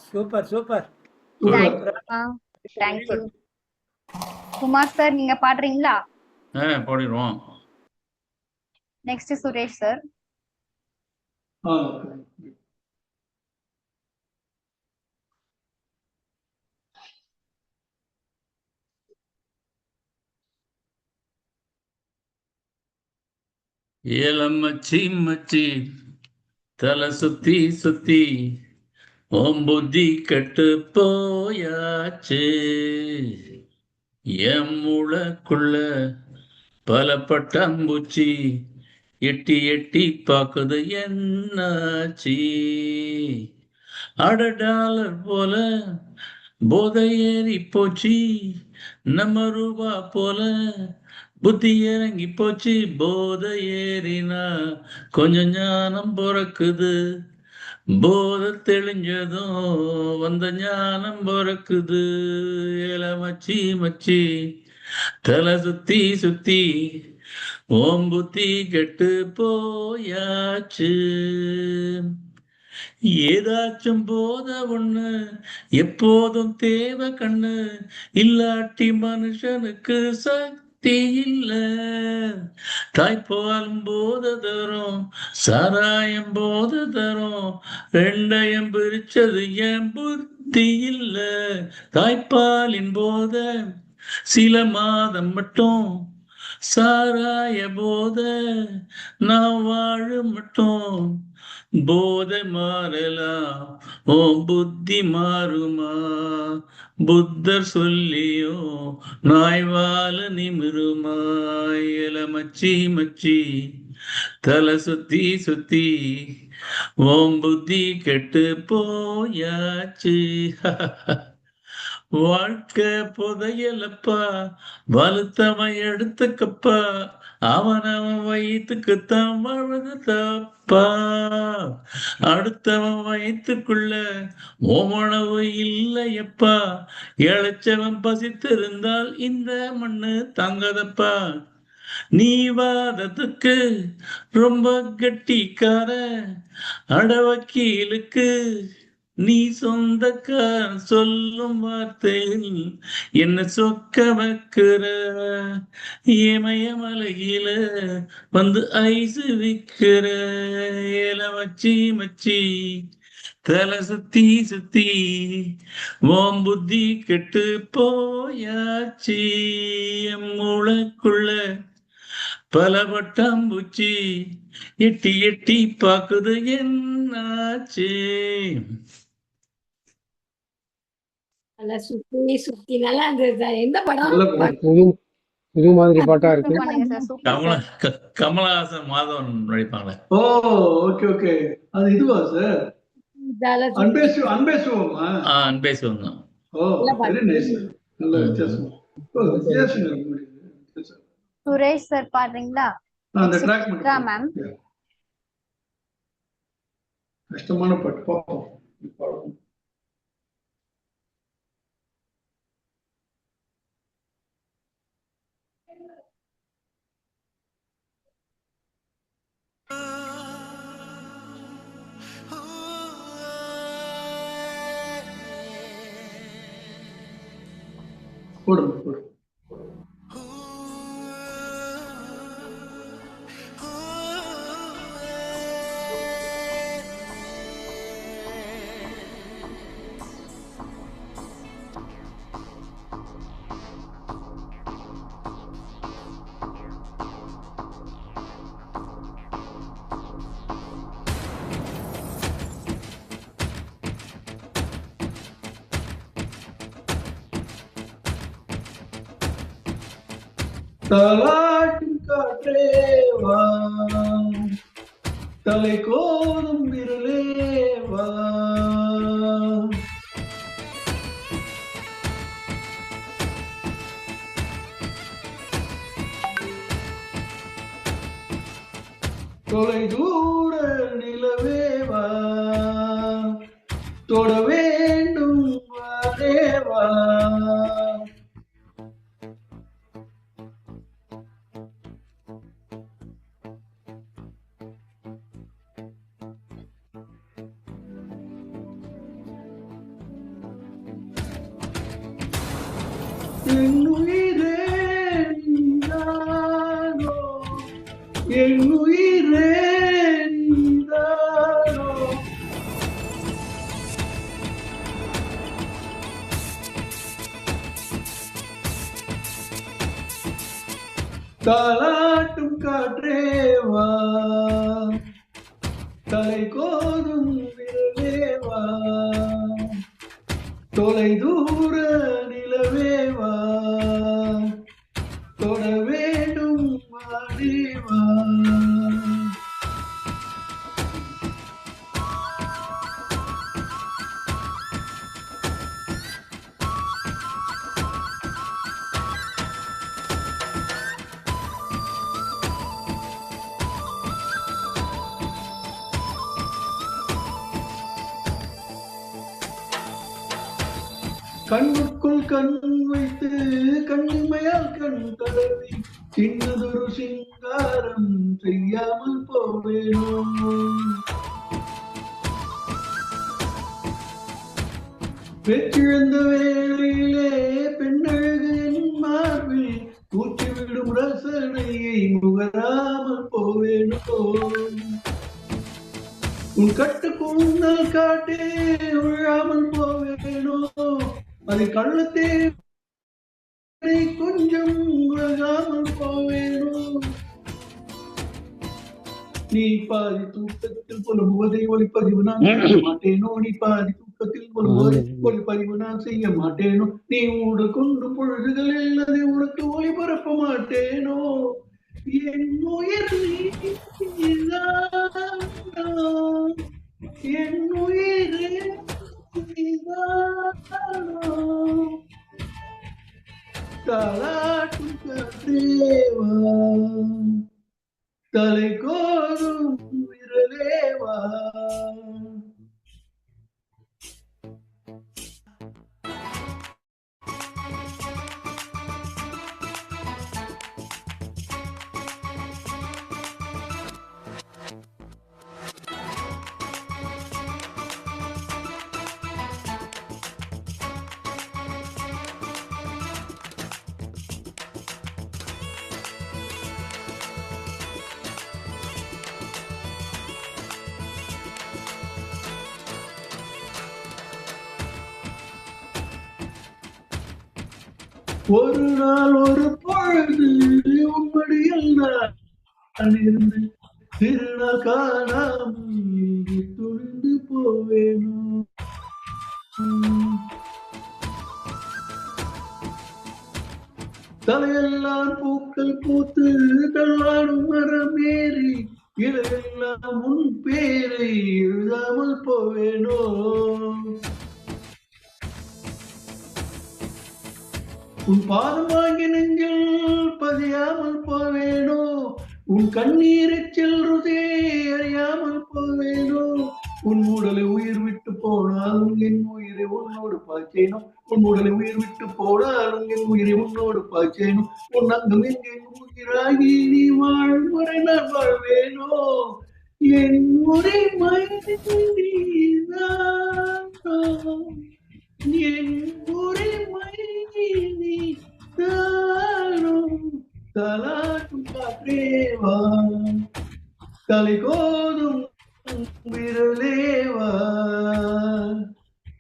Super super. Thank you. Kumar sir நீங்க பாடுறீங்களா? பாடிடுவோம். Next Suresh sir. ஏலம்மச்சி மச்சி தலை சுத்தி சுத்தி ஓம் புத்தி கெட்டு போயாச்சு, என் மூளைக்குள்ள பல பட்டாம்பூச்சி எட்டி எட்டி பாக்குது என்னாச்சி, அட டாலர் போல போதை ஏறி போச்சு, நம்ம ரூபா போல புத்தி இறங்கி போச்சு, போதை ஏறினா கொஞ்சம் ஞானம் பிறக்குது, போதை தெளிஞ்சதும் வந்த ஞானம் பிறக்குது, ஏல மச்சி மச்சி தலை சுத்தி சுத்தி ஓம் புத்தி கெட்டு போயாச்சு, ஏதாச்சும் போத ஒண்ணு எப்போதும் தேவை கண்ணு, இல்லாட்டி மனுஷனுக்கு சக்தி இல்ல, தாய்ப்பாலும் போத தரும் சாராயம் போத தரும், ரெண்டையும் பிரிச்சது என் புத்தி இல்ல, தாய்ப்பாலின் போத சில மாதம் மட்டும், சாராய போத நான் வாழ மட்டும், போதை மாறலாம் ஓ புத்தி மாறுமா, புத்தர் சொல்லியோ நாய் வாழ நிமிருமா, இல மச்சி மச்சி தலை சுத்தி சுத்தி ஓம் புத்தி கெட்டு போயாச்சு. வாழ்க்கை புதையலப்பா வலுத்தவன் எடுத்துக்கப்பா, அவன் வயிற்றுக்குத்தான் வாழ்வது தப்பா, அடுத்தவன் வயிற்றுக்குள்ள உணவு இல்லையப்பா, இழைச்சவன் பசித்திருந்தால் இந்த மண்ணு தங்கதப்பா, நீ வாதத்துக்கு ரொம்ப கெட்டிக்கார, அடவக்கீலுக்கு நீ சொந்தக்கார, சொல்லும் வார்த்தையில் என்ன சொக்க வைக்கிற, ஏமயமலையில வந்து ஐசு விக்கிற, ஏல மச்சி மச்சி தலை சுத்தி சுத்தி ஓம் புத்தி கெட்டு போயாச்சு, என் மூளைக்குள்ள பல பட்டாம்பூச்சி எட்டி எட்டி பாக்குது என்னாச்சு. சுத்தி சுத்தி நல்லா இருந்தது. எந்த படம்? புது மாதிரி பாட்டா இருக்கு. கமலஹாசன் மாதவன் நடிப்பாங்க. ஓ ஓகே ஓகே. அது இதுவா சார்? அன்பே சிவமா? அன்பே சிவம் தான். ஓ வெரி நைஸ். நல்ல வித்தியாசம். சுரேஷ் சார் பாடுறீங்களா? அந்த ட்ராக் மட்டும் மேம். கஷ்டமான பாட்டு பாப்போம். பாடுவோம். போடுங்க போடுங்க. தாலாட்டும் காற்றேவா, தலை கோதும் விரலேவா, தொலை தூர நிலவேவா, தொட வேண்டும் வாரேவா, என் உயிரே நீதானோ. தாலாட்டும் காற்றேவா, தலை கோதும் விரலேவா, தொலை தூர நிலவேவா, தொட வேண்டும் மாடேவா. கண்ணுக்குள் கண் வைத்து கண்ணிமையால் கண் தடவி சின்னதொரு சிங்காரம் செய்யாமல் போவேனோ. பெற்றிழந்த வேளையிலே பெண்ணழகு என் மார்பில் ஊற்றிவிடும் ரசனையை முகராமல் போவேனோ. உன் கட்டு கூந்தல் காட்டே விழாமல் போவேனோ. அதை கள்ளத்தே கொஞ்சம் உலகாமல் போவேனோ. நீ பாதி தூக்கத்தில் புலம்புவதை ஒளிப்பதிவு நான் செய்ய மாட்டேனோ. நீ பாதி தூக்கத்தில் புலம்புவதை ஒளிப்பதிவு நான் செய்ய மாட்டேனோ. நீ ஊடல் கொண்டு பொழுதுகளில் அதை உனக்கு ஒளிபரப்ப மாட்டேனோ. என் உயிர் நீதானோ, என் உயிரே நீதானோ. தாலாட்டும் காற்றேவா, தலை கோதும் விரலேவா. ஒரு நாள் ஒரு பொழுது உம்மடியில் நான் இருந்து திருநாள் காணாமல் துணிந்து போவேனோ. தலையெல்லாம் பூக்கள் பூத்து தள்ளாடும் மரமேறி இலையெல்லாம் உன் பேரை எழுதாமல் போவேனோ. உன் பாதம் வாங்கி நெஞ்சில் பதியாமல் போவேனோ. உன் கண்ணீரில் ருதே அறியாமல் போவேனோ. உன் உடலை உயிர் விட்டு போனாலும் என் உயிரை உன்னோடு பாய்ச்சேனோ. உன் உடலை உயிர் விட்டு போனாலும் என் உயிரை உன்னோடு பாய்ச்சேனோ. உன் அங்கம் என் உயிராகி நீ வாழ்முறை நான் வாழ்வேனோ. என் உரிமை நீதானோ, என் உரிமை நீதானோ. தாலாட்டும் காற்றேவா, தலை கோதும் விரலேவா,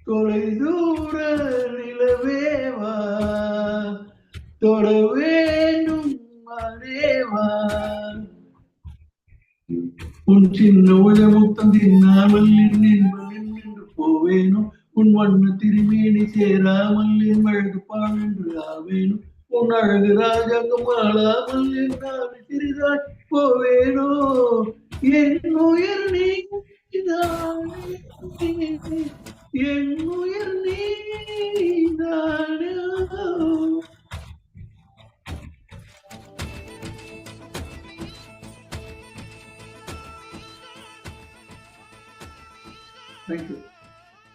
தொலை தூர நிலவேவா, தொட வேண்டும் மறேவா. உன் சின்ன உயமுத்தம் தின்னாமல் என் என்பல் என்று போவேனோ. உன் வண்ண திருமேனி சேராமல் என் அழகு பால் என்று ஆவேனும். உன் அழகு ராஜாங்கம் ஆளாமல் என் நாடு சிறிதாய் போவேனோ. என் உயிர் நீதானே, என் உயிர் நீதானே. தேங்க்யூ.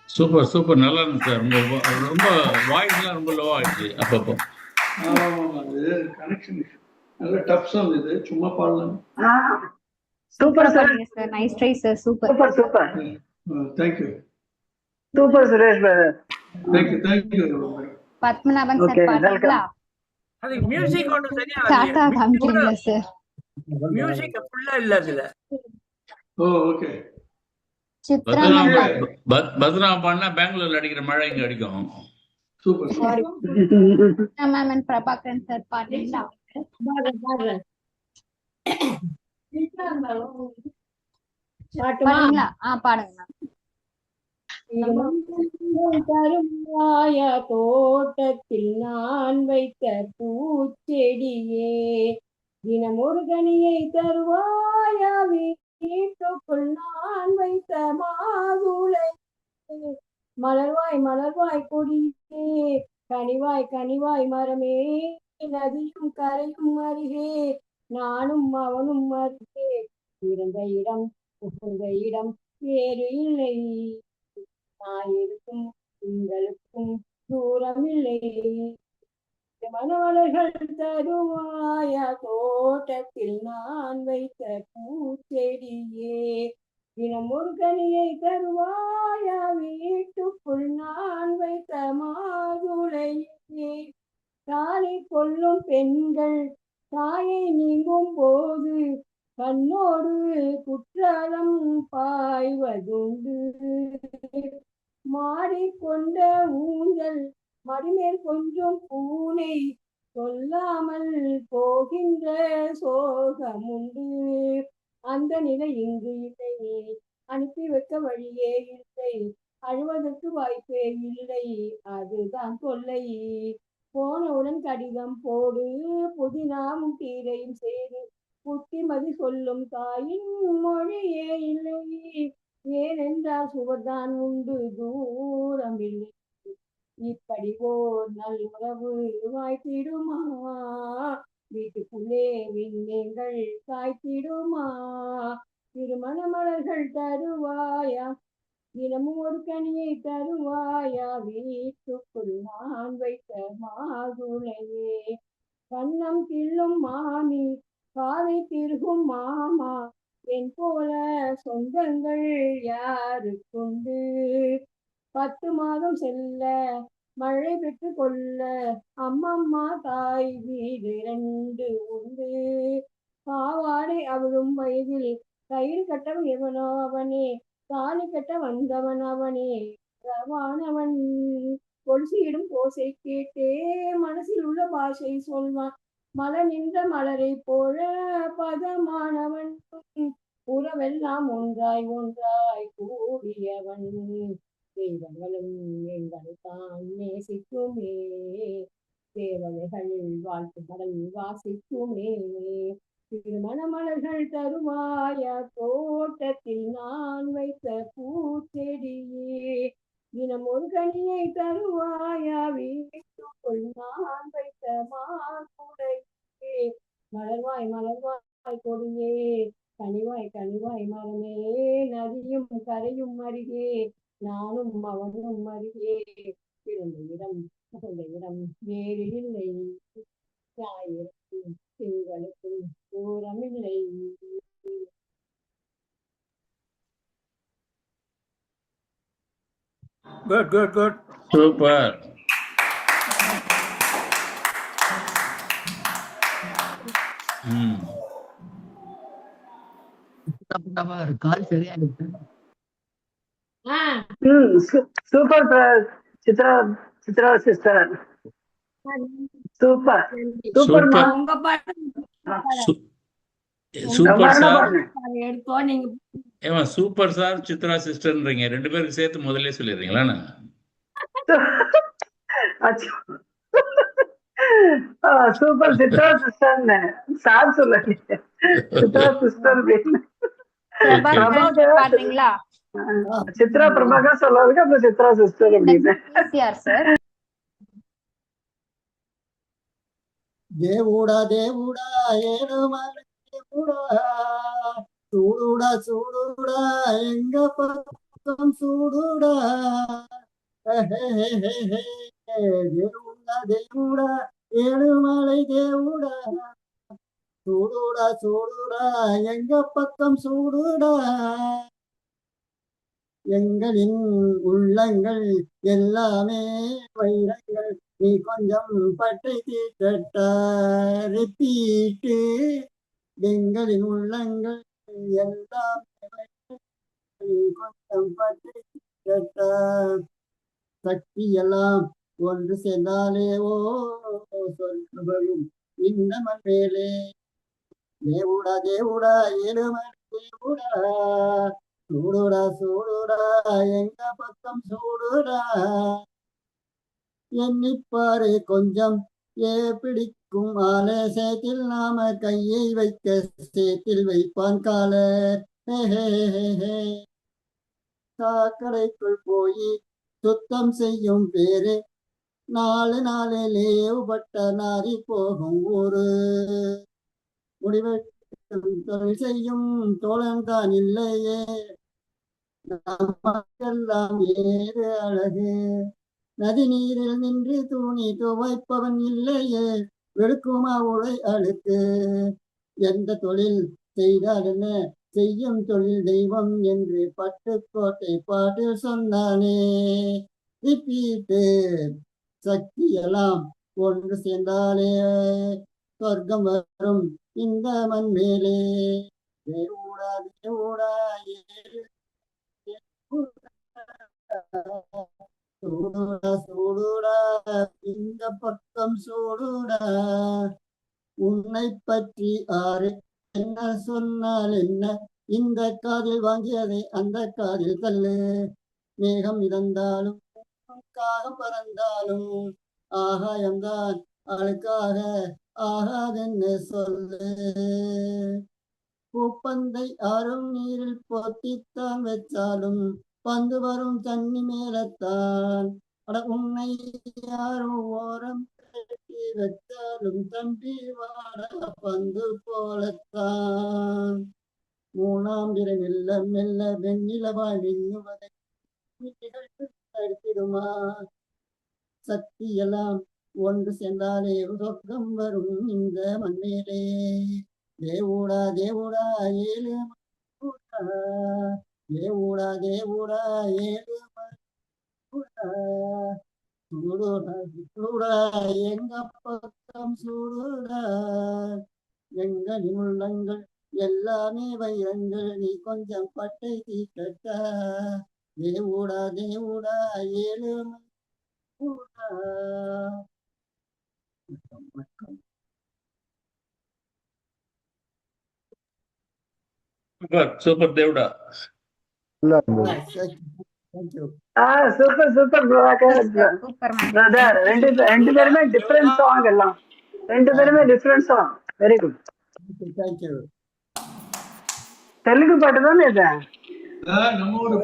சூப்பர் சூப்பர், நல்லா இருந்துச்சு சார். ரொம்ப வாய்ஸ்லாம் ரொம்ப லோவா ஆயிடுச்சு அப்பப்போ. ஆமாம், அது கனெக்ஷன் இஷ்யூ. நல்ல டஃப் சாங் இது, சும்மா பாடலாம். Super sir, nice try sir. Super super super. Thank you. Super Suresh brother. Thank you. Padmanabhan sir பாடுறீங்களா? அதுக்கு மியூசிக் ஒன்றும் சரியா டாடா காமிக்கிறீங்களா சார்? மியூசிக் ஃபுல்லா இல்ல அதுல. Oh okay. Chitra Patra ma'am Patra பாடினா பெங்களூர்ல அடிக்கிற மழை இங்க அடிக்கும். Super. Chitra ma'am and Prabhakaran sir பாடுறீங்களா? பாடுறேன் பாடுறேன். பாட்டுமா? பாடுறீங்களா? பாடுங்க மேம். தருவாயா தோட்டத்தில் நான் வைத்த பூச்செடியே, தினம் ஒரு கனியை தருவாயா வீட்டுக்குள் நான் வைத்த மாதுளை, மலர்வாய் மலர்வாய் கொடியே, கனிவாய் கனிவாய் மரமே, நதியும் கரையும் அருகே நானும் அவனும் அருகே, இருந்த இடம் புகுந்த இடம் வேறு இல்லை, நான் இருக்கும் உங்களுக்கும் தூரமில்லை, மனவளர்கள் தருவாயா தோட்டத்தில் நான் வைத்த பூச்செடியே, தினம் ஒரு கனியை தருவாயா வீட்டுக்குள் நான் வைத்த மாதுளையே, தாலி கொள்ளும் பெண்கள் தாயை நீங்கும் போது கண்ணோடு குற்றாலம் பாய்வதுண்டு, மாறிக்கொண்ட ஊஞ்சல் மடிமேல் கொஞ்சம் பூனை சொல்லாமல் போகின்ற சோகமுண்டு, அந்த நிலை இங்கு இல்லை, அனுப்பி வைக்க வழியே இல்லை, அழுவதற்கு வாய்ப்பே இல்லை, அதுதான் தொல்லை, போனவுடன் கடிதம் போடு புதினாவும் கீரையும் சேரு, புத்திமதி சொல்லும் தாயின் மொழியே இல்லை, ஏனென்றால் சுவர்தான் உண்டு தூரம் இல்லை, இப்படி ஓர் நல்லுறவு வாய்த்திடுமா, வீட்டுக்குள்ளே விண்மீன்கள் காய்த்திடுமா, திருமண மலர்கள் தருவாயா தினமும் ஒரு கனியை தருவாயா வீட்டுக்குள் நான் வைத்த மாதுளையே, கண்ணம் கிள்ளும் மாமி காதை திருகும் மாமா, என் போல சொந்தங்கள் யாருக்குண்டு, 10 மாதம் செல்ல மழை பெற்று கொள்ள அம்மம்மா தாய் வீடு 2 உண்டு, பாவாடை அவளும் வயதில் கயிறு கட்டவன் எவனோ அவனே, தாலி கட்ட வந்தவன் அவனே ரவானவன், கொலுசியிடும் கோசை கேட்டே மனசில் உள்ள பாஷை சொல்வான், மலர் நின்ற மலரை போல பதமானவன், உறவெல்லாம் ஒன்றாய் ஒன்றாய் கூடியவன், தெய்வங்களும் எங்களைத்தான் நேசிக்குமே, தேவதைகள் வாழ்த்துகள் வாசிக்குமே, திருமண மலர்கள் தருவாயா தோட்டத்தில் நான் வைத்த பூச்செடியே, தினம் ஒரு கனியை தருவாயா வீட்டுக்குள் நான் வைத்த மாதுளையே, மலர்வாய் மலர்வாய் கொடியே, கனிவாய் கனிவாய் மரமே, நதியும் கரையும் அருகே நானும் அவனும் அருகே, பிறந்த இடம் புகுந்த இடம் வேறு இல்லை, ஞாயிற்கும் திங்களுக்கும் தூரமில்லை. Good good good. சூப்பர். கால் சரியா இருக்கு. Super Chitra Chitra sister super super மா. உங்க பாட்டு சூப்பர் சார். எடுத்தோம் நீங்க. ஏமா சூப்பர் சார் சித்ரா சிஸ்டர்ன்றீங்க, 2 பேருக்கு சேர்த்து முதல்ல சொல்லிடுறீங்களா? சூப்பர் சித்ரா சிஸ்டர் சார் சொல்லுங்க. சித்ரா சிஸ்டர் பாடுறீங்களா? சித்ரா பிரபாகர் சொல்லாதுக்கு அப்புறம் சித்ரா சிஸ்டர் அப்படின்னு. దేవుడా దేవుడా ఏడుమల దేవుడా చూడుడా చూడుడా ఎంగ పక్కం చూడుడా దేవుడా దేవుడా ఏడుమலை దేవుడా చూడుడా చూడుడా எங்க பக்கம் சூடுடா எங்களின் உள்ளங்கள் எல்லாமே வைரங்கள் நீ கொஞ்சம் பட்டை தீட்டட்டா ரிப்பீட்டு எங்களின் உள்ளங்கள் எல்லாம் கொஞ்சம் பற்றி கேட்டார். சக்தி எல்லாம் ஒன்று சேர்ந்தாலே ஓ சொல்லும் இந்த மண்மேலே தேவுடா தேவுடா ஏழுமலை தேவுடா சூடுடா சூடுடா எங்க பக்கம் சூடுடா எண்ணிப்பாரு கொஞ்சம் பிடிக்கும் ஆலசத்தில் நாம கையை வைக்க சேத்தில் வைப்பான் கால சாக்கடைக்குள் போய் சுத்தம் செய்யும் பேரு 4 நாளில் ஏவுபட்ட நாரி போகும் ஊரு முடிவெட்டும் தொழில் செய்யும் தோழன் தான் இல்லையே நமக்கெல்லாம் ஏது அழகு நதி நீரில் நின்று தூணி துவைப்பவன் இல்லையே வெளுக்குமா உழை அழுக்கு எந்த தொழில் செய்தால் என்ன செய்யும் தொழில் தெய்வம் என்று பட்டுக்கோட்டை பாட்டில் சொன்னானே ரிப்பீட்டு சக்தி எல்லாம் ஒன்று சேர்ந்தாலே சொர்க்கம் வரும் இந்த மண் மேலே தேவுடா தேவுடா சூடுடா சூடுடா இந்த பக்கம் சூடுடா உன்னை பற்றி ஆறு என்ன சொன்னால் என்ன இந்த காதில் வாங்கியதை அந்த காதில் தள்ளு மேகம் இறந்தாலும் காகம் பறந்தாலும் ஆகாயம்தான் அழுக்காக ஆகாதென்னு சொல்லு பூப்பந்தை ஆறும் நீரில் போத்தித்தான் வச்சாலும் பந்து வரும் தண்ணி மேலத்தான் அட உன்னை யாரும் ஓரம் கட்டி வச்சாலும் தம்பி வாட பந்து போலத்தான் 3ஆம் திரை மெல்ல மெல்ல வெண்ணிலவாய் மின்னுவதை தடுத்திடுமா சக்தி எல்லாம் ஒன்று சேர்ந்தாலே சொர்க்கம் வரும் இந்த மண்மேலே தேவுடா தேவுடா ஏழு தேவுடா தேவுடா ஏழு சூடுடா சூடா எங்க பக்கம் சூடுடா எங்களின் உள்ளங்கள் எல்லாமே வைரங்கள் நீ கொஞ்சம் பட்டை தீக்கட்டா தேவுடா தேவுடா ஏழு சூப்பர் தேவுடா. Thank you. Super super super brother. ரெண்டு பேருமே டிஃபரெண்ட் சாங் எல்லாம். ரெண்டு பேருமே different song. Very good. Thank you. Telugu பாட்டு தானே இது? நம்ம ஊரு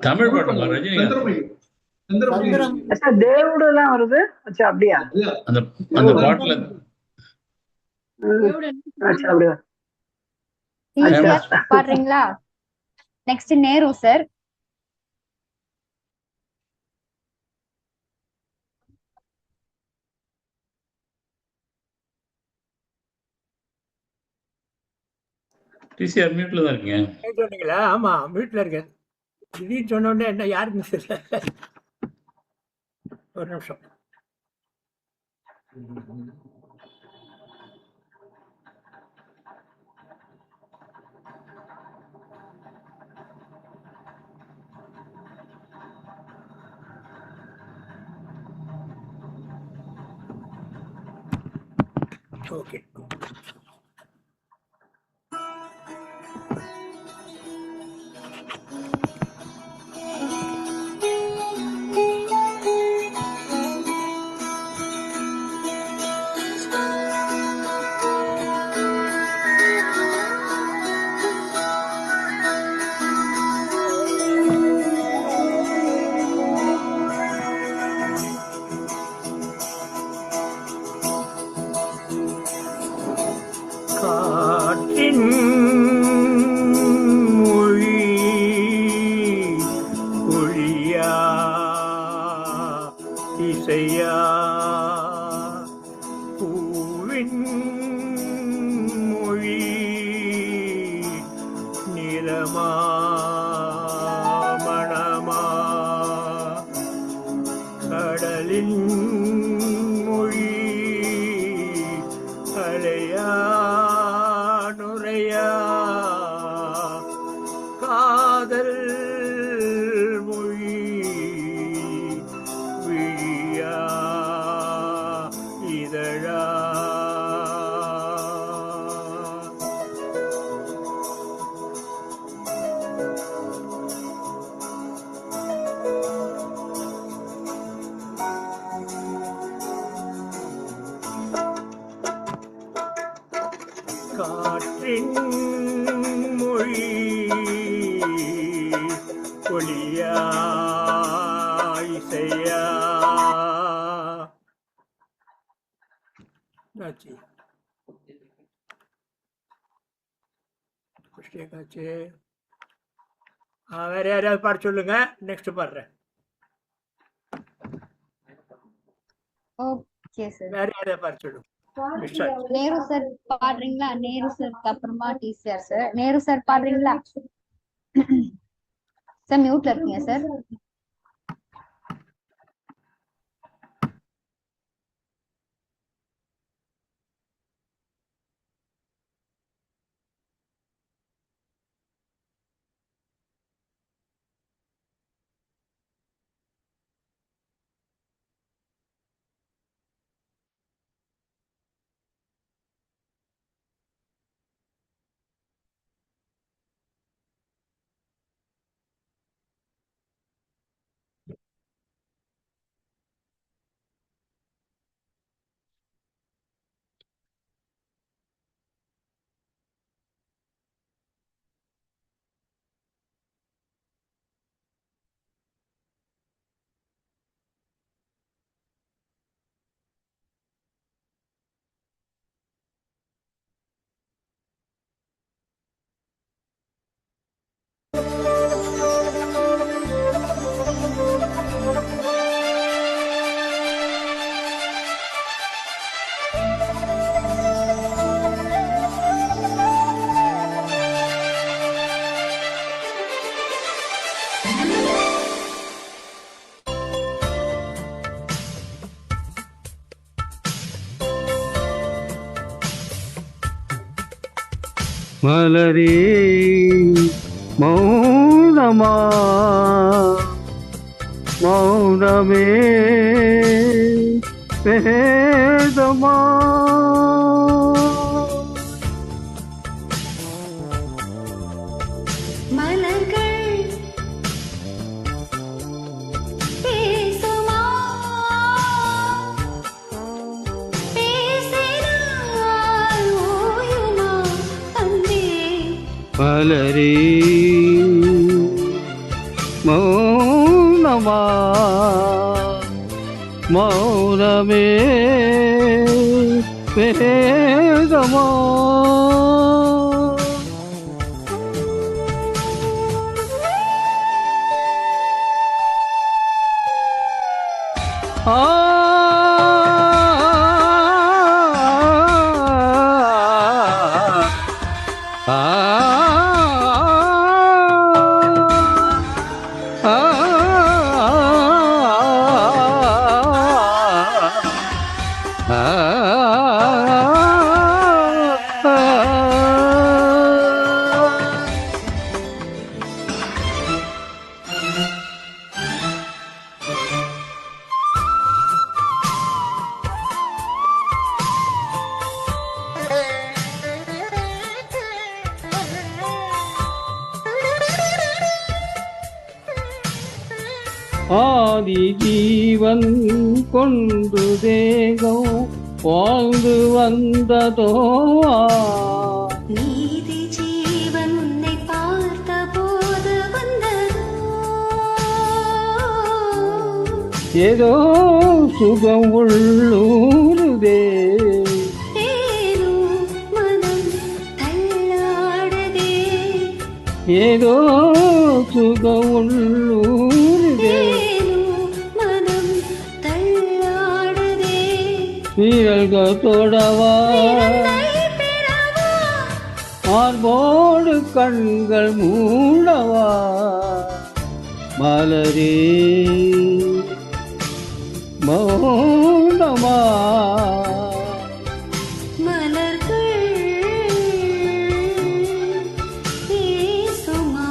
தமிழ் பாட்டுங்க ரஜினி. தேவுடு எல்லாம் வருது. அச்சா அப்படியா? அந்த பாட்டுல அச்சா அப்படியா? பாடுறீங்களா? Next Nehru sir. டிசிஆர் மியூட்ல தான் இருக்கீங்க. சொன்னீங்களா? ஆமா மியூட்ல இருக்கேன். திடீர்னு சொன்ன உடனே என்ன யாருன்னு தெரியல. ஒரு நிமிஷம். ஓகே. காற்றின் மொழி ஒழியா இசையா பூவின் மொழி நிலமா மணமா கடலின் மொழி காற்றின் மொழி ஒளியா இசையா ஆச்சு. மிஸ்டேக் ஆச்சு. வேற யாராவது பாட சொல்லுங்க, நெக்ஸ்ட் பாடுறேன். Okay sir. வேற யாராவது பாட சொல்லுங்க. நேரு சார் பாடுறீங்களா? நேரு சாருக்கு அப்புறமா டிசிஆர் சார். நேரு சார் பாடுறீங்களா? சார் மியூட்ல இருக்கீங்க சார். மலரே மௌனமா மௌனமே வேதமா மலர்கள் பேசுமா பேசினால் ஓயுமா அன்பே மலரே மௌனமா மௌனமே வேதமா ஆ ஆதி ஜீவன் கொண்டு தேகம் வாழ்ந்து வந்ததோ நீதி ஜீவன் உன்னை பார்த்த போது வந்ததோ ஏதோ சுகம் உள்ளூருதே ஏனோ மனம் தள்ளாடுதே ஏதோ சுகம் உள்ளூருதே ஏனோ மனம் தள்ளாடுதே வீரர்கள் தொடவா விருந்தை பெறவா மார்போடு கண்கள் மூடவா மலரே மௌனமா மலர்கள் பேசுமா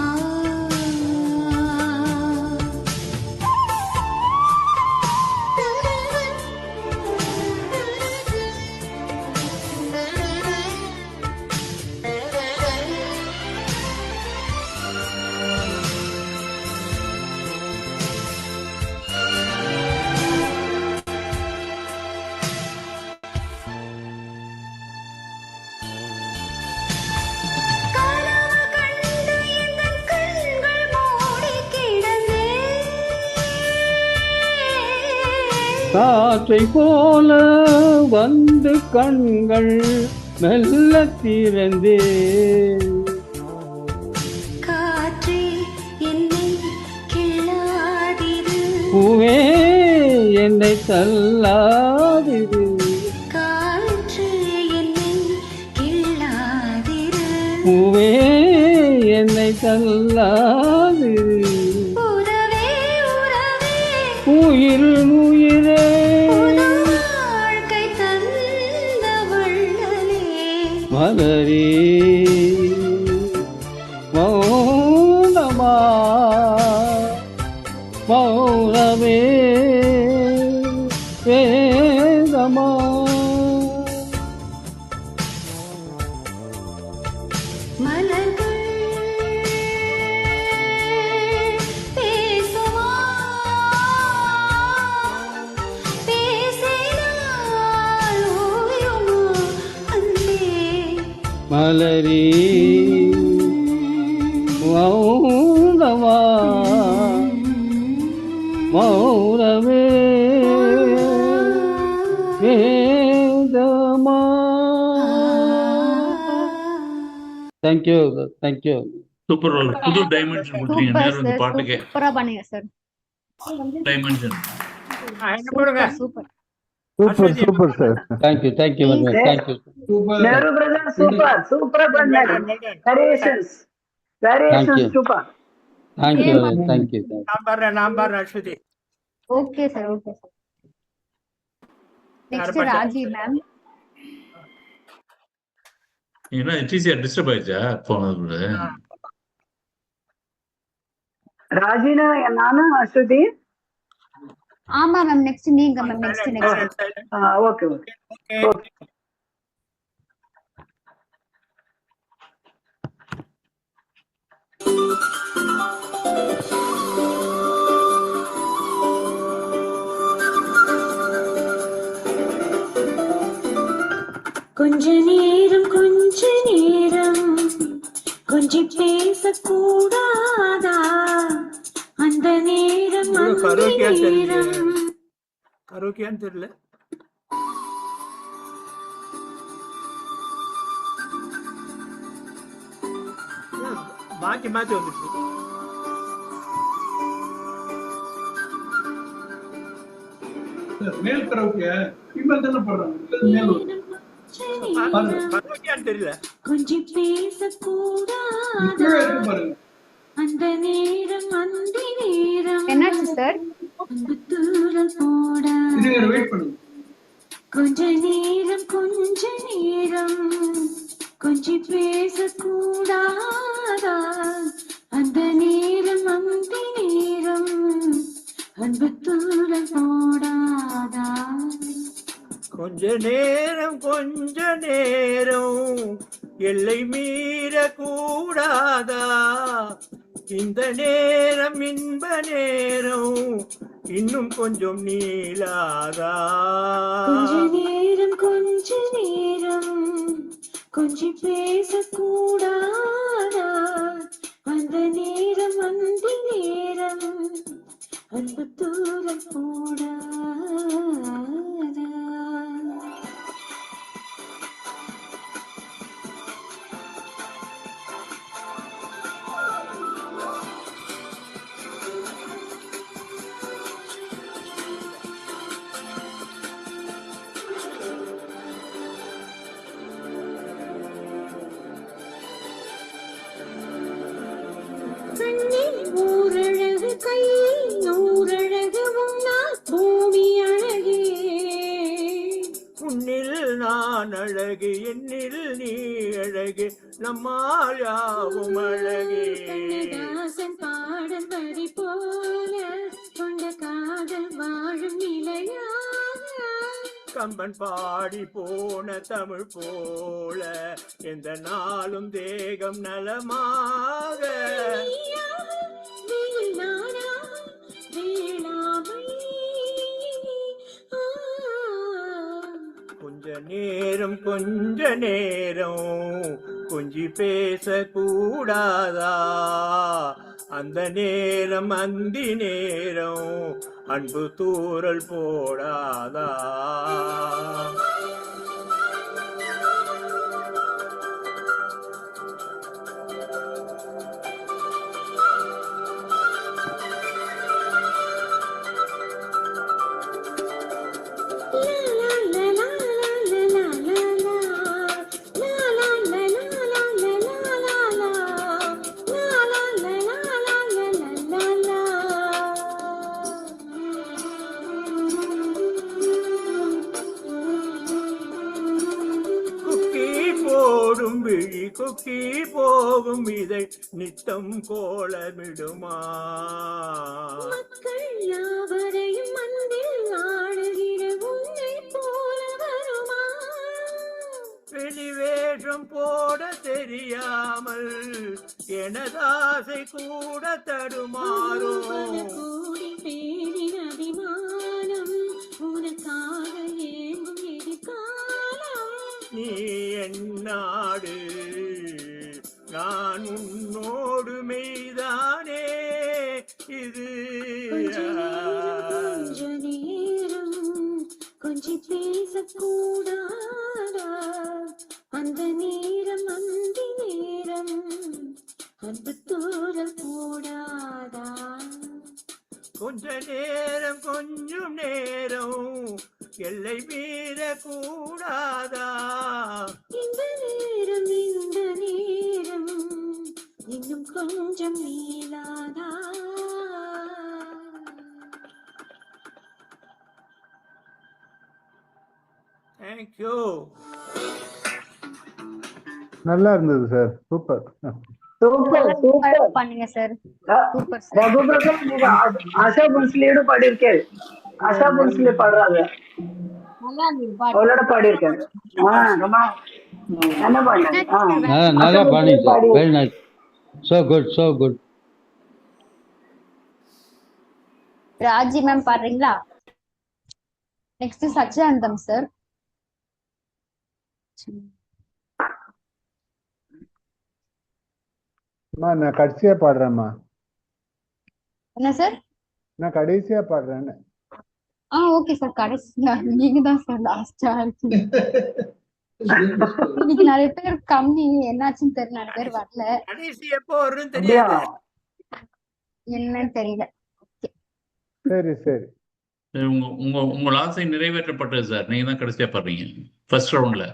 காற்றை போல வந்து கண்கள் மெல்ல திறந்தே காற்றே என்னை கிள்ளாதிரு பூவே என்னை தள்ளாதிரு காற்றே என்னை கிள்ளாதிரு பூவே என்னை தள்ளாதிரு உறவே உறவே உயிர் உயிரே புது வாழ்க்கை தந்த வள்ளலே மலரே மௌனமா மௌனமே வேதமா மலர்கள் பேசுமா பேசினால் ஓயுமா அன்பே மலரே மௌனமா மௌனமே வேதமா. Thank you thank you. சூப்பர், ஒரு புது டைமென்ஷன் கொடுத்தீங்க சூப்பர் நேரம் இந்த சார், பாட்டுக்கே. சூப்பரா பண்ணீங்க சார். டைமென்ஷன். என்ன போடுங்க super. Super super sir. Thank you thank you very much. Thank you. Nehru brother super சூப்பரா பண்ணாரு. Variations super. Thank you thank you. நான் பாடுறேன் Aswathi. Okay sir, okay sir. Next Raji ma'am. என்ன டிசிஆர் டிஸ்டர்ப் ஆயிடுச்சா போனது? ராஜினா நானு அஸ்வதி. ஆமா மேம், நெக்ஸ்ட் நீங்க மேம். Next okay okay. கொஞ்ச நேரம் கொஞ்சம் பேசக்கூடாதா அந்த நேரம் கரோக்கியான்னு தெரியல. மாத்தி மாத்தி வந்துச்சு. மேல் கரோக்கிய ஃபீமேல் தானே பண்றாங்க. மேல் தெரியல. கொஞ்சம் பேசக்கூடாதா அந்த நேரம் என்னாச்சு சார்? தூரம் போடா வெயிட் பண்ணுங்க. கொஞ்ச நேரம் கொஞ்சம் பேசக்கூடாதா அந்த நேரம் அன்பு தூரம் போடாதா கொஞ்ச நேரம் எல்லை மீற கூடாதா இந்த நேரம் இன்ப நேரம் இன்னும் கொஞ்சம் நீளாதா கொஞ்ச நேரம் கொஞ்சம் பேசக்கூடாதா அந்த நேரம் அன்பு தூரம் போடாதா ஊரழகு கை நூறழகு உன்னால் பூமி அழகே உன்னில் நான் அழகு என்னில் நீ அழகு நம்மால் யாவும் அழகே கண்ணதாசன் பாடல் வரி போல கொண்ட காதல் வாழும் நிலையாக கம்பன் பாடி போன தமிழ் போல எந்த நாளும் தேகம் நலமாக கொஞ்ச நேரம் கொஞ்ச நேரம் கொஞ்சி பேச கூடாதா? அந்த நேரம் அந்தி நேரம் அன்பு தூறல் போடாதா? போடும் விழி கொக்கி போகும் இதை நித்தம் கோலமிடுமா? மக்கள் யாவரையும் அன்பில் ஆடுகிற உன்னை போல வருமா? வெளிவேஷம் போட தெரியாமல் எனதாசை கூட தடுமாறும். கூடி பேரின் அபிமானம் உனக்காக ஏங்கும் எதிர்காலம். நீ என்னாடு நான் உன்னோடு மெய்தானே இது. கொஞ்ச நேரம் கொஞ்சி பேசக்கூடாதா? அந்த நேரம் அந்தி நேரம் அன்பு தூரல் கூடாதா? கொஞ்ச நேரம் கொஞ்சம் நேரம் எல்லை மீற கூடாதா? இந்த நேரம் இன்னும் கொஞ்சம் நீளாதா? தேங்க்யூ. நல்லா இருந்தது சார். சூப்பர் சூப்பர் சூப்பர் பண்ணுங்க sir. Super sir. Raghu Prakash நீங்க ஆஷா புன்ஸ்லியோட பாடியிருக்கேன். ஆஷா புன்ஸ்லி பாடுறாங்க, நல்லா இருந்தது பாட்டு. அவளோட பாடியிருக்கேன். என்ன பாடுங்க? நல்லா பாடி sir. Very nice. So good, so good. Raji ma'am பாடுறீங்களா? Next Sachidanandam sir. நான் கடைசியா பாடுறேம்மா. என்ன சார்? நான் கடைசியா பாடுறேன்னு. Okay sir. கடைசியா நீங்க தான் சார் லாஸ்டா இருக்கீங்க. இன்னைக்கு நிறைய பேர் கம்மி, என்னாச்சுன்னு தெரியல. நிறைய பேர் வரல. கடைசி எப்போ வரும்னு தெரியாது. என்னன்னு தெரியல. சரி சரி. உங்க உங்க உங்கள் ஆசை நிறைவேற்றப்பட்டது சார். நீங்க தான் கடைசியா பாடுறீங்க ஃபர்ஸ்ட் ரவுண்ட்ல.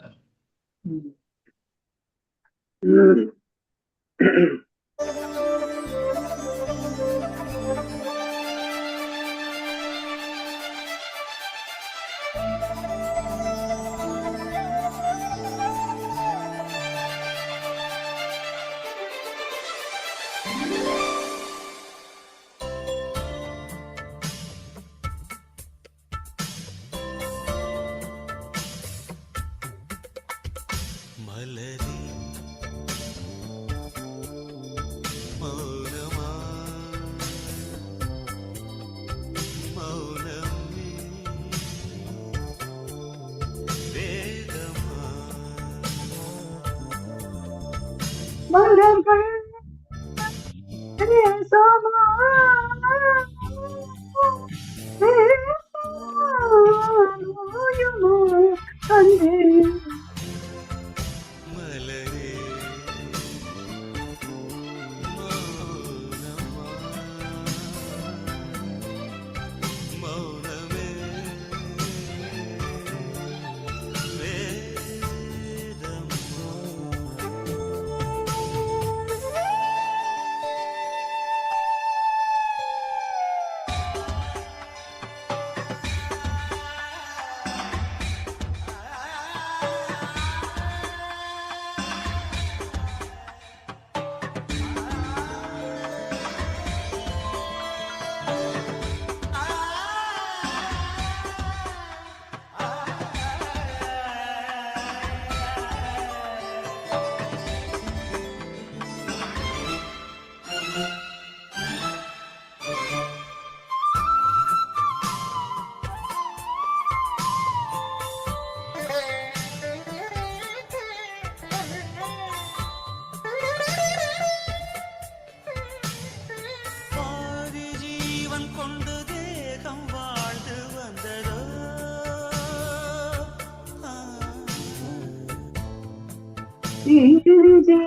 ஜீவனை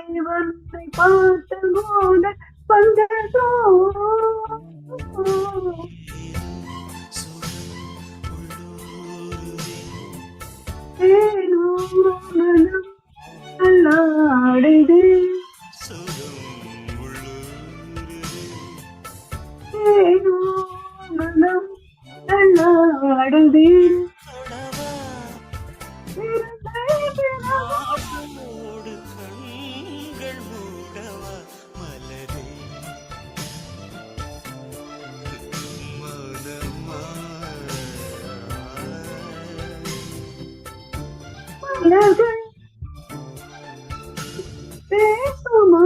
பார்த்த போத வந்ததோ ஏனோ மனம் அல்லாடுது ஏனோ மனம் அல்லாடுது பேசுமா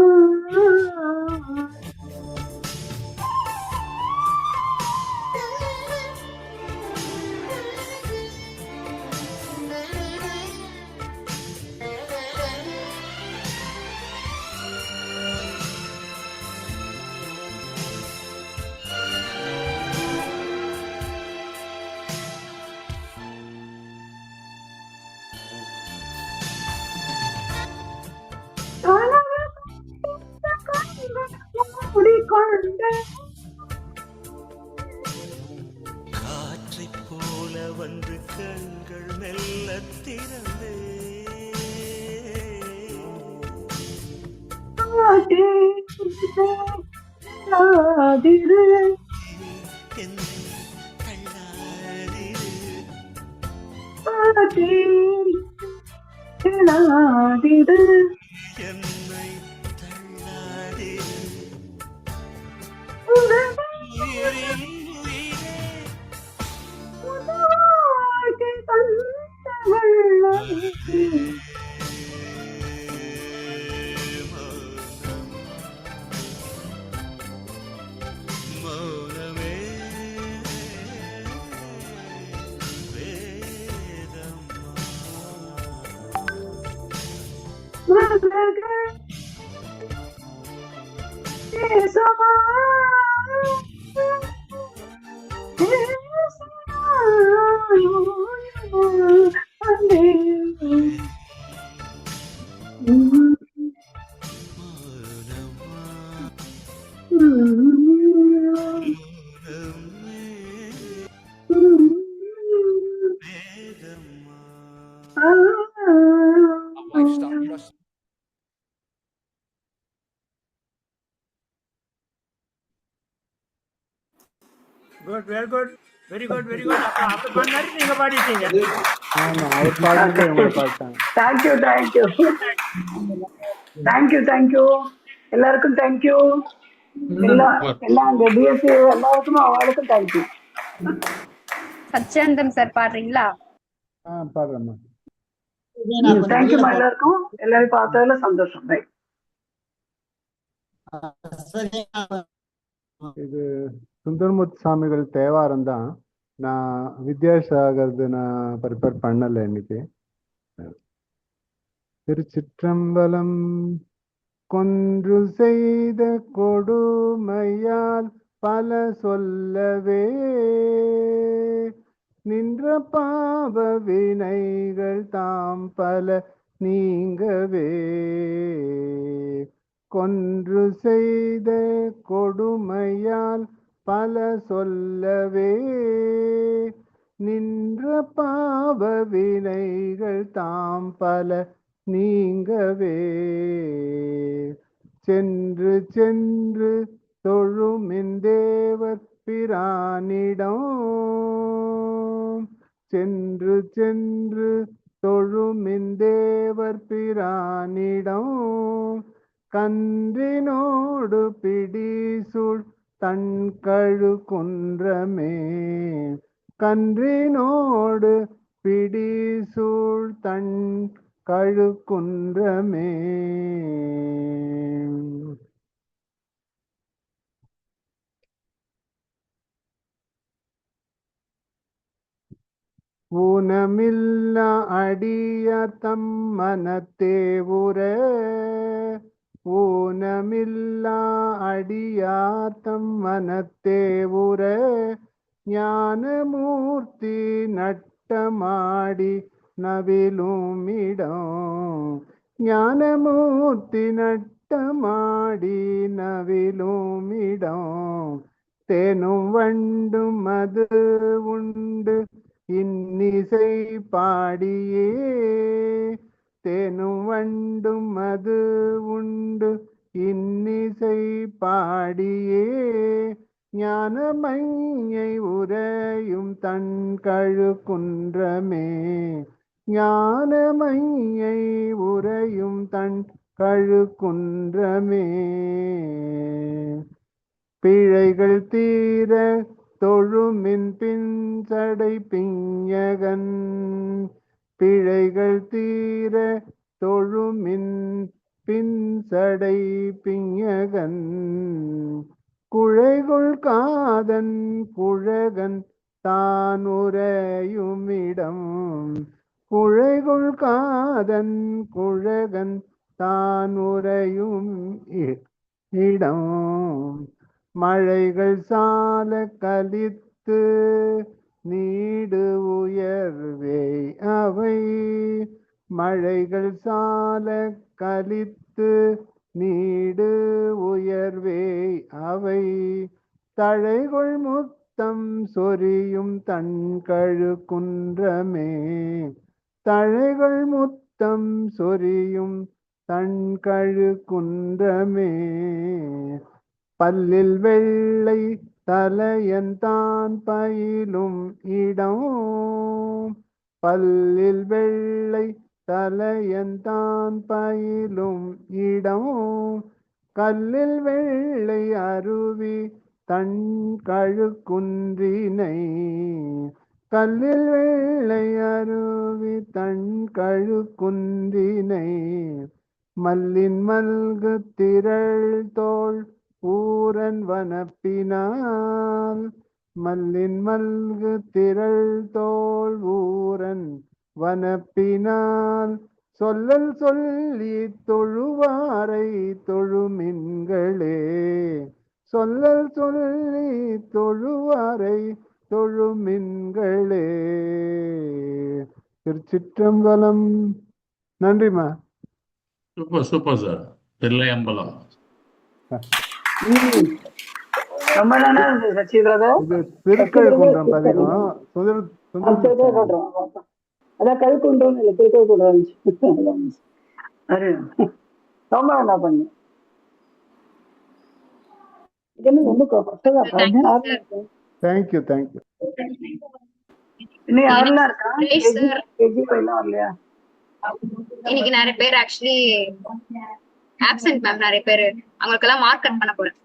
காற்றைப் போல வந்து கண்கள் மெல்ல திறந்து என்னை தள்ளாதிரு மௌனமே good very good very good very good. அப்ப பண்ணாரு நீங்க பாடிட்டீங்க. ஆமா அவர் பாடிட்டு இவங்க பாடிட்டாங்க. தேங்க்யூ தேங்க்யூ தேங்க்யூ தேங்க்யூ எல்லாருக்கும் தேங்க்யூ. எல்லாம் அந்த டிஎஸ்சி எல்லாருக்கும் அவளுக்கும் தேங்க்யூ. சச்சந்தம் சார் பாடுறீங்களா? பாடுறேம்மா. தேங்க்யூமா எல்லாருக்கும். எல்லாரும் பார்த்ததுல சந்தோஷம். இது சுந்தரமூர்த்தி சாமிகள் தேவாரம் தான். நான் வித்யாசாகர்து நான் ப்ரிப்பேர் பண்ணல இன்னைக்கு. திருச்சிற்றம்பலம். கொன்று செய்த கொடுமையால் பல சொல்லவே நின்ற பாவ வினைகள் தாம் பல நீங்கவே. கொன்று செய்த கொடுமையால் பல சொல்லவே நின்ற பாவ வினைகள் தாம் பல நீங்கவே. சென்று சென்று தொழுமின் தேவர் பிரானிடம். சென்று சென்று தொழுமின் தேவர் பிரானிடம். கன்றினோடு பிடிசூழ் தன் கழு குன்றமே. கன்றினோடு பிடிசூழ் தன் கழு குன்றமே. ஊனமில்ல அடியார் தம் மனத்தே உற. ஊனமில்லா அடியார் தம் மனத்தே உற. ஞானமூர்த்தி நட்டமாடி நவிலுமிடம். ஞானமூர்த்தி நட்டமாடி நவிலுமிடம் தேனும் வண்டும் அது உண்டு இன்னிசை பாடியே தேனும் வண்டும் அது உண்டு இன்னிசை பாடியே ஞானமையை உரையும் தன் கழுக்குன்றமே ஞானமையை உரையும் தன் கழுக்குன்றமே பிழைகள் தீர தொழுமின் பின்சடை பிஞகன் பிழைகள் தீர தொழுமின் பின்சடை பிஞகன் குழைகுள் காதன் குழகன் தான் உரையுமிடம் குழைகுள் காதன் குழகன் தான் உரையும் இடம் மழைகள் சால கலித்து நீடு உயர்வே அவை மழைகள் சால கலித்து நீடு உயர்வே அவை தழைகொள் முத்தம் சொரியும் தன் கழுக்குன்றமே தழைகள் முத்தம் சொரியும் தன் கழுக்குன்றமே பல்லில் வெள்ளை தலையன் தான் பயிலும் இடம் பல்லில் வெள்ளை தலையன் தான் பயிலும் இடம் கல்லில் வெள்ளை அருவி தன் கழுக்குன்றினை கல்லில் வெள்ளை அருவி தன் கழுக்குன்றினை மல்லின் மல்கு திரள் தோள் ஊரன் வனப்பினால் மல்லின் மல்கு திரள் தோள் ஊரன் வனப்பினால் சொல்லல் சொல்லி தொழுவாரை தொழுமின்களே சொல்லல் சொல்லி தொழுவாரை தொழுமின்களே. திருச்சிற்றம்பலம். நன்றிமா. Super super sir. தில்லையம்பலம். ரொம்ப நல்லா இருந்துச்சு சச்சி பிரதர். இது திருக்கழுக்குன்றம் பதிகம். அதான் கழுக்குன்றம் இல்லை, திருக்கழுக்குன்றம். ரொம்ப நல்லா பண்ணு. Thank you thank you. இன்னும் யாரெல்லாம் இருக்கா? வரலையா? இன்னைக்கு நிறைய பேர் ஆக்சுவலி ஆப்சென்ட் மேம், நிறைய பேர். அவங்களுக்கெல்லாம் மார்க் கட் பண்ண போறேன்.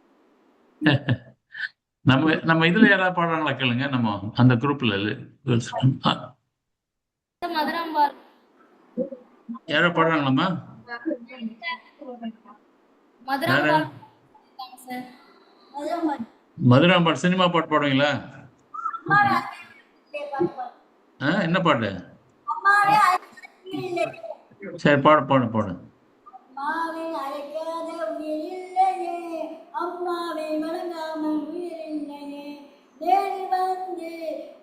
நம்ம இதுல யாராவது பாடுறாங்களா கேளுங்க. நம்ம அந்த குரூப்ல யாரோ பாடுறாங்களாம்மா? மதுராம்பாடு சினிமா பாட்டு பாடுவீங்களா? என்ன பாட்டு? சரி பாடு பாடு பாடு. அம்மாவை வணங்காமல் உயிரில்லையே, நேரில் வந்து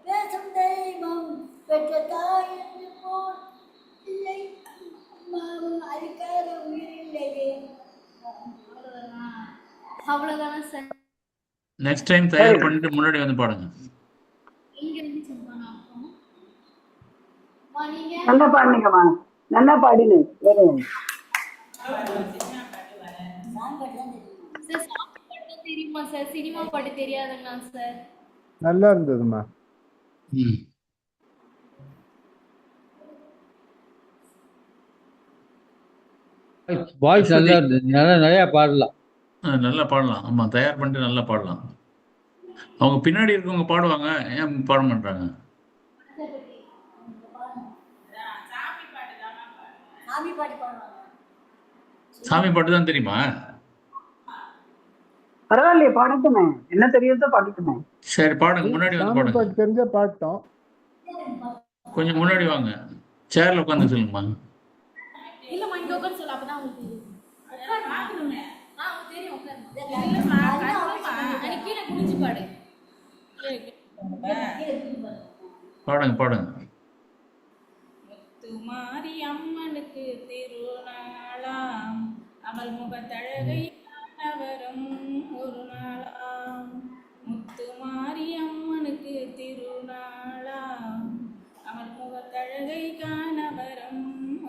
பேசும் தெய்வம் பெற்ற தாய் என்று போல் இல்லை, அம்மாவும் அழிக்காத உயிரில்லையே. அவ்வளவுதானா சார்? நெக்ஸ்ட் டைம் தயார் பண்ணிட்டு முன்னாடி வந்து பாடுங்க. நல்லா பாடுங்கம்மா, நல்லா பாடினு. தெரியுமா சார்? சினிமா பாட்டு தெரியாதுங்களா சார்? நல்லா இருந்ததுமா. வாய்ஸ் நல்லா இருந்தது. நிறைய பாடலாம். நல்லா பாடலாம். ஆமா, தயார் பண்ணிட்டு நல்லா பாடலாம். அவங்க பின்னாடி இருக்கவங்க பாடுவாங்க, ஏன் பாட மாட்டாங்க? சாமி பாட்டு தான் தெரியுமா? பரவாயில்லையே, பாடட்டுமே. என்ன தெரியுதோ பாடட்டுமே. சரி பாடுங்க, முன்னாடி வந்து பாடுங்க. தெரிஞ்ச பாட்டோம். கொஞ்சம் முன்னாடி வாங்க, சேர்ல உட்காந்து சொல்லுங்கம்மா. இல்லம்மா, இங்க உட்கார்ந்து சொல்ல, அப்பதான் உங்களுக்கு தெரியும். கீழே குனிஞ்சு பாடு. பாடுங்க பாடுங்க. முத்துமாரி அம்மனுக்கு திருநாள் முகத்தழகை காணவரும் ஒரு நாளாம் முத்து மாரியம்மனுக்கு திருநாளாம் அவள் முகத்தழகை காணவரும்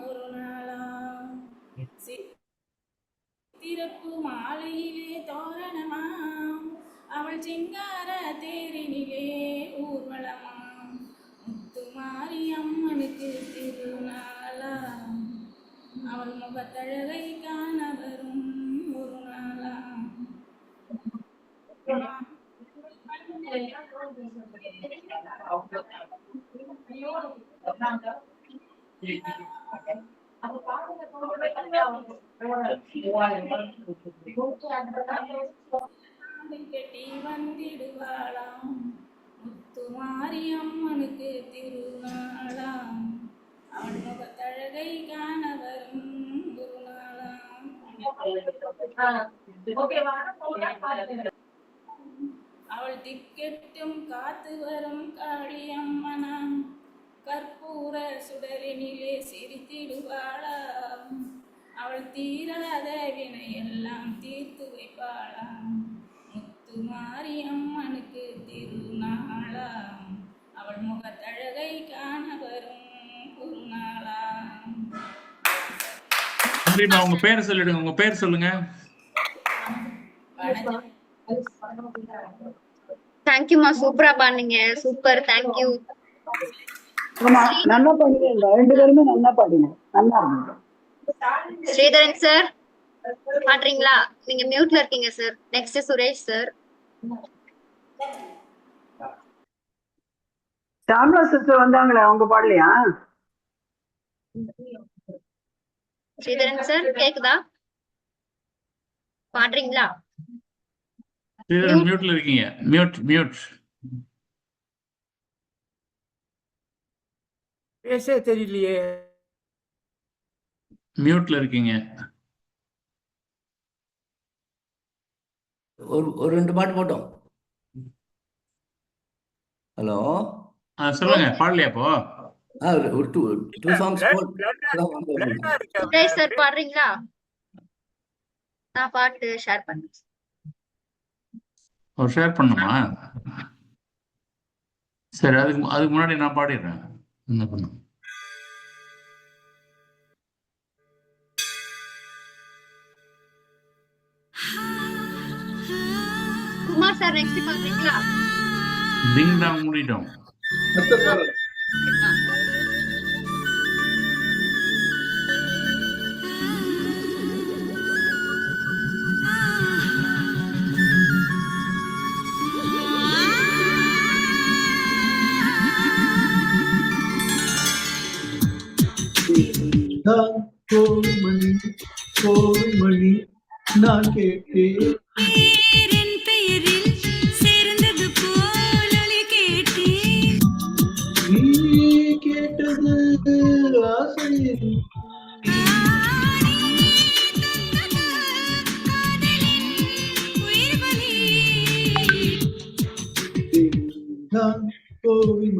ஒரு நாளாம் சித்திரப்பு மாலையிலே தோரணமாம் அவள் சிங்கார தேரினிலே ஊர்வலமாம் முத்து மாரியம்மனுக்கு திருநாளாம் அவள் முகத்தழகை காண வரும் ஒரு நாளாம். கட்டி வந்திடுவாளாம் முத்து மாரியம்மனுக்கு திருநாளாம் அவள் முகத்தழகை காண வரும் ஒரு நாளாம். அவள் திக்கெட்டும் காத்து வரும் காளியம்மனாம் கற்பூர சுடரினிலே சிரித்திடுவாளாம் அவள் தீராத வினையெல்லாம் தீர்த்து வைப்பாளாம் முத்து மாரியம்மனுக்கு திருநாளாம் அவள் முகத்தழகை காண வரும் ஒரு நாளாம். நன்றிம்மா. உங்க பேர் சொல்லிடுங்க. உங்க பேர் சொல்லுங்க. தேங்க்யூமா, சூப்பரா பாடுனீங்க. Super, thank you. ஆமா, நல்லா பாடுறீங்க. 2 பேருமே நல்லா பாடுங்க. நல்லா இருந்தது. ஸ்ரீதரன் சார் பாடுறீங்களா? நீங்க மியூட்ல இருக்கீங்க sir. Next Suresh sir. Shamla sister வந்தாங்களே, அவங்க பாடலையா? ஸ்ரீதரன் சார் கேக்குதா? பாடுறீங்களா? ஸ்ரீதரன் மியூட்ல இருக்கீங்க. மியூட். பேச தெரியலையே. மியூட்ல இருக்கீங்க. ஒரு 2 பாட்டு போட்டோம். ஹலோ, சொல்லுங்க. பாடலையா அப்போ? ஒரு 2 சாங்ஸ் சுரேஷ் சார் பாடுறீங்களா? நான் பாட்டு ஷேர் பண்ணேன். ஷேர் பண்ணுமா? சரி, அதுக்கு முன்னாடி நான் பாடிடுறேன். என்ன பண்ணும்? குமார் சார் நெக்ஸ்ட் பாடுறீங்களா? டிங் டாங் முடிட்டோம். கோவில் மணி நான் கேட்டேன் நீ கேட்டது ஆசை கோவில்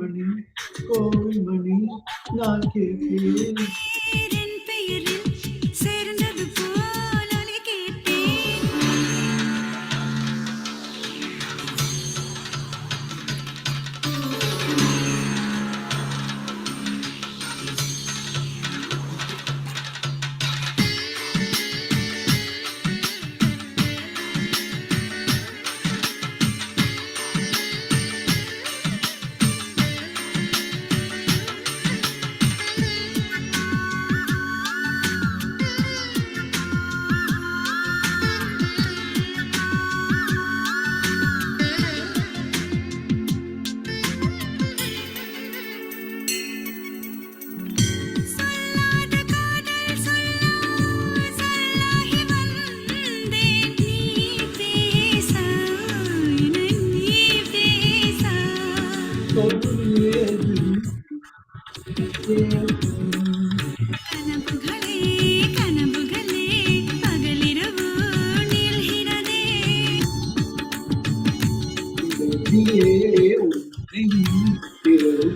மணி நான் கேட்டேன்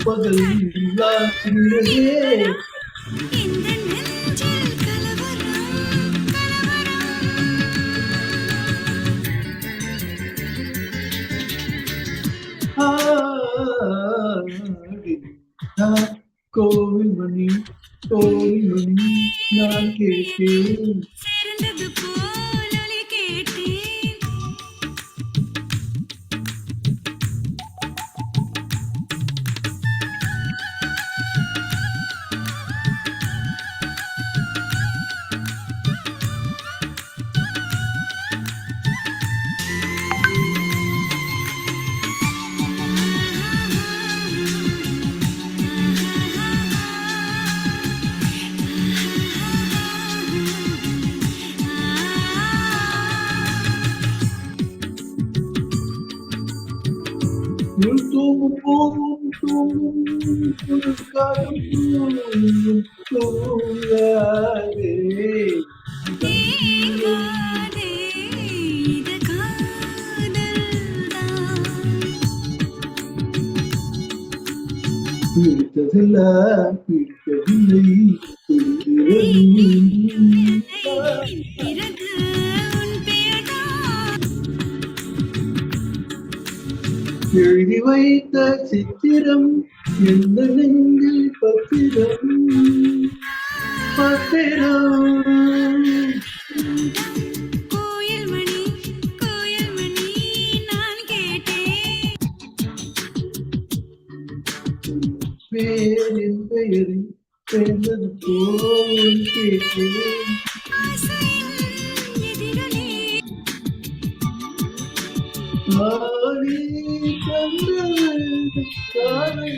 பகல் கோவில் மணி கோவில் மணி நான் கேட்டேன். சேர்ந்தது போல் ஒலி கேட்டேன். உள் தூங்கும் போகும் தூங்கும் புதுக்காலம் தூங்கும் தூங்காதே. தேங்காதே, இது காதல்தான். பிடித்ததெல்லாம் பிடிக்கவில்லை பிறகு உன் பெயர்தான். எழுதி வைத்த சித்திரம் எந்த நெஞ்சில் பத்திரம் பத்திரம். கோயில் மணி நான் கேட்டேன். பேரின் பெயரை சேர்ந்தது போல் கேட்டேன். ஆசையின் எதிரொலி. ஆடி கண்டது காலை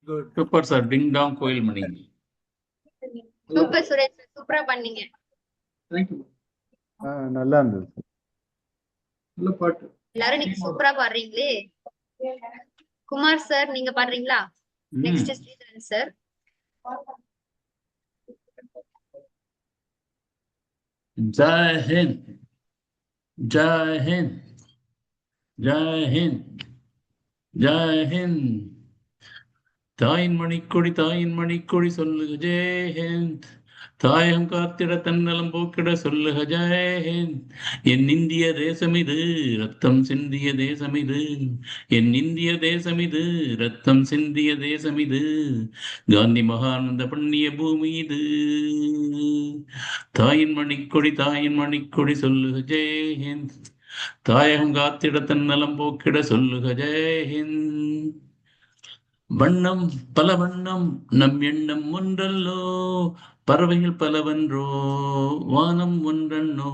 Good. Super sir. டிங் டாங் கோயில் மணி. Super Suresh sir. சூப்பரா பண்ணீங்க. தேங்க்யூ. நல்லா இருந்தது. நல்ல பாட்டு. எல்லாரும் நீங்க சூப்பரா பாடுறீங்களே. குமார் சார் நீங்க பாடுறீங்களா? Next Sridharan sir. ஜெய் ஹிந்த், ஜெய் ஹிந்த், ஜெய் ஹிந்த், ஜெய் ஹிந்த். தாயின் மணிக்கொடி சொல்லுக ஜெய் ஹிந்த். தாயகம் காத்திட தன்னலம் போக்கிட சொல்லுக ஜெய் ஹிந்த். என் இந்திய தேசம் இது ரத்தம் சிந்திய தேசம் இது. என் இந்திய தேசம் இது ரத்தம் சிந்திய தேசம் இது. காந்தி மகானந்த பண்ணிய பூமி இது. தாயின் மணிக்கொடி சொல்லுக ஜெய் ஹிந்த். தாயகம் காத்திட தன்னலம் போக்கிட சொல்லுக ஜெய் ஹிந்த். வண்ணம் பல வண்ணம் நம் எண்ணம் ஒன்றல்லோ. பறவைகள் பலவன்றோ வானம் ஒன்றன்னோ.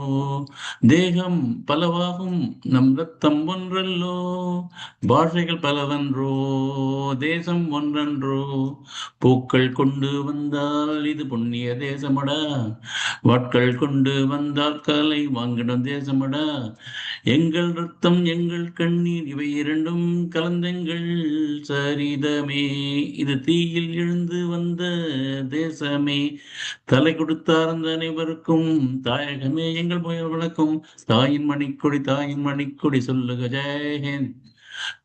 தேகம் பலவாகும் நம் ரத்தம் ஒன்றல்லோ. பாஷைகள் பலவன்றோ தேசம் ஒன்றன்றோ. பூக்கள் கொண்டு வந்தால் இது புண்ணிய தேசமடா. வாட்கள் கொண்டு வந்தால் கலை வாங்கிடும் தேசமடா. எங்கள் ரத்தம் எங்கள் கண்ணீர் இவை இரண்டும் கலந்தெங்கள் சரிதமே. இது தீயில் எழுந்து வந்த தேசமே. தலை கொடுத்தார் அந்த அனைவருக்கும் தாயகமே எங்கள் புயல் வழக்கும். தாயின் மணிக்கொடி சொல்லுக ஜெய் ஹிந்த்.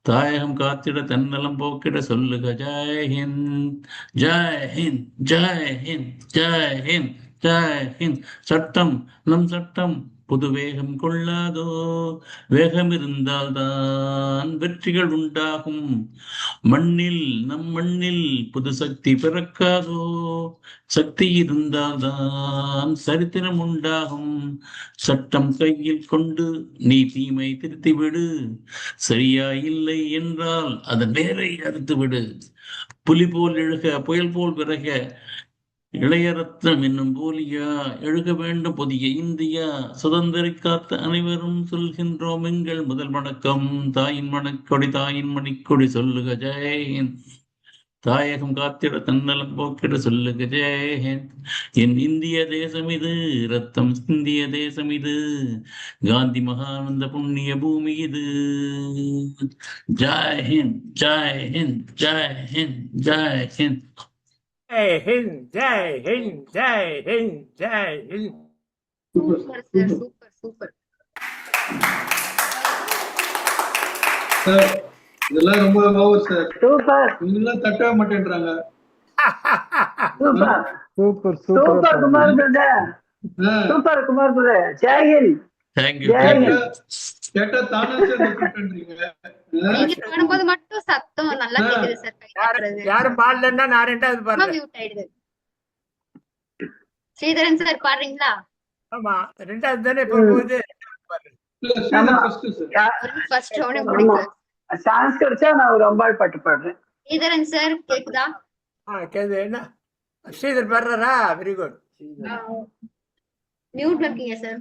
தாயகம் காத்திட தன்னலம் போக்கிட சொல்லுக ஜெய் ஹிந்த். ஜெய் ஹிந்த், ஜெய் ஹிந்த், ஜெய் ஹிந்த், ஜெய் ஹிந்த். சட்டம் நம் சட்டம் புது வேகம் கொள்ளாதோ. வேகம் இருந்தால்தான் வெற்றிகள் உண்டாகும். நம் மண்ணில் புது சக்தி பிறக்காதோ. சக்தி இருந்தால்தான் சரித்திரம் உண்டாகும். சட்டம் கையில் கொண்டு நீ தீமை திருத்திவிடு. சரியா இல்லை என்றால் அதன் வேரை அறுத்துவிடு. புலி போல் எழுக புயல் போல் விறக. இளைய ரத்தம் என்னும் போலியா எழுக வேண்டும் புதிய இந்தியா. சுதந்திர காத்த அனைவரும் சொல்கின்றோம் எங்கள் முதல் வணக்கம். தாயின் மணிக்கொடி சொல்லுக ஜெய் ஹிந்த். தாயகம் காத்திட தன்னலம் போக்கிட சொல்லுக ஜெய் ஹிந்த். என் இந்திய தேசம் இது ரத்தம் சிந்திய தேசம் இது. காந்தி மகானந்த புண்ணிய பூமி இது. Jai Hind, Jai Hind, Jai Hind, Jai Hind. Jai Hind, Jai Hind, Jai Hind, Jai Hind. Super sir super super. Sir இதெல்லாம் ரொம்ப ஓவர் சார். சூப்பர் இதெல்லாம் தட்டவே மாட்டேன்றாங்க. Super super super Kumar brother, super Kumar brother. Jai Hind. Thank you கேட்டா தானே சார் பண்றீங்க. நீங்க பாடும்போது மட்டும் சத்தம் நல்லா கேக்குது சார். கை தட்டுறது யாரும் பாடலன்னா நான் ரெண்டாவது பாடுறேன். மியூட் ஆயிடுது. ஸ்ரீதரன் சார் பாடுறீங்களா? ஆமா, ரெண்டாவது தானே போகுது. ஃபர்ஸ்ட் ஒன்னு முடிங்க. சான்ஸ் கிடைச்சா நான் ஒரு அம்பாள் பாட்டு பாடுறேன். ஸ்ரீதரன் சார் கேக்குதா? கேது என்ன ஸ்ரீதர் பாடுறாரா? Very good. மியூட்ல இருக்கீங்க சார்.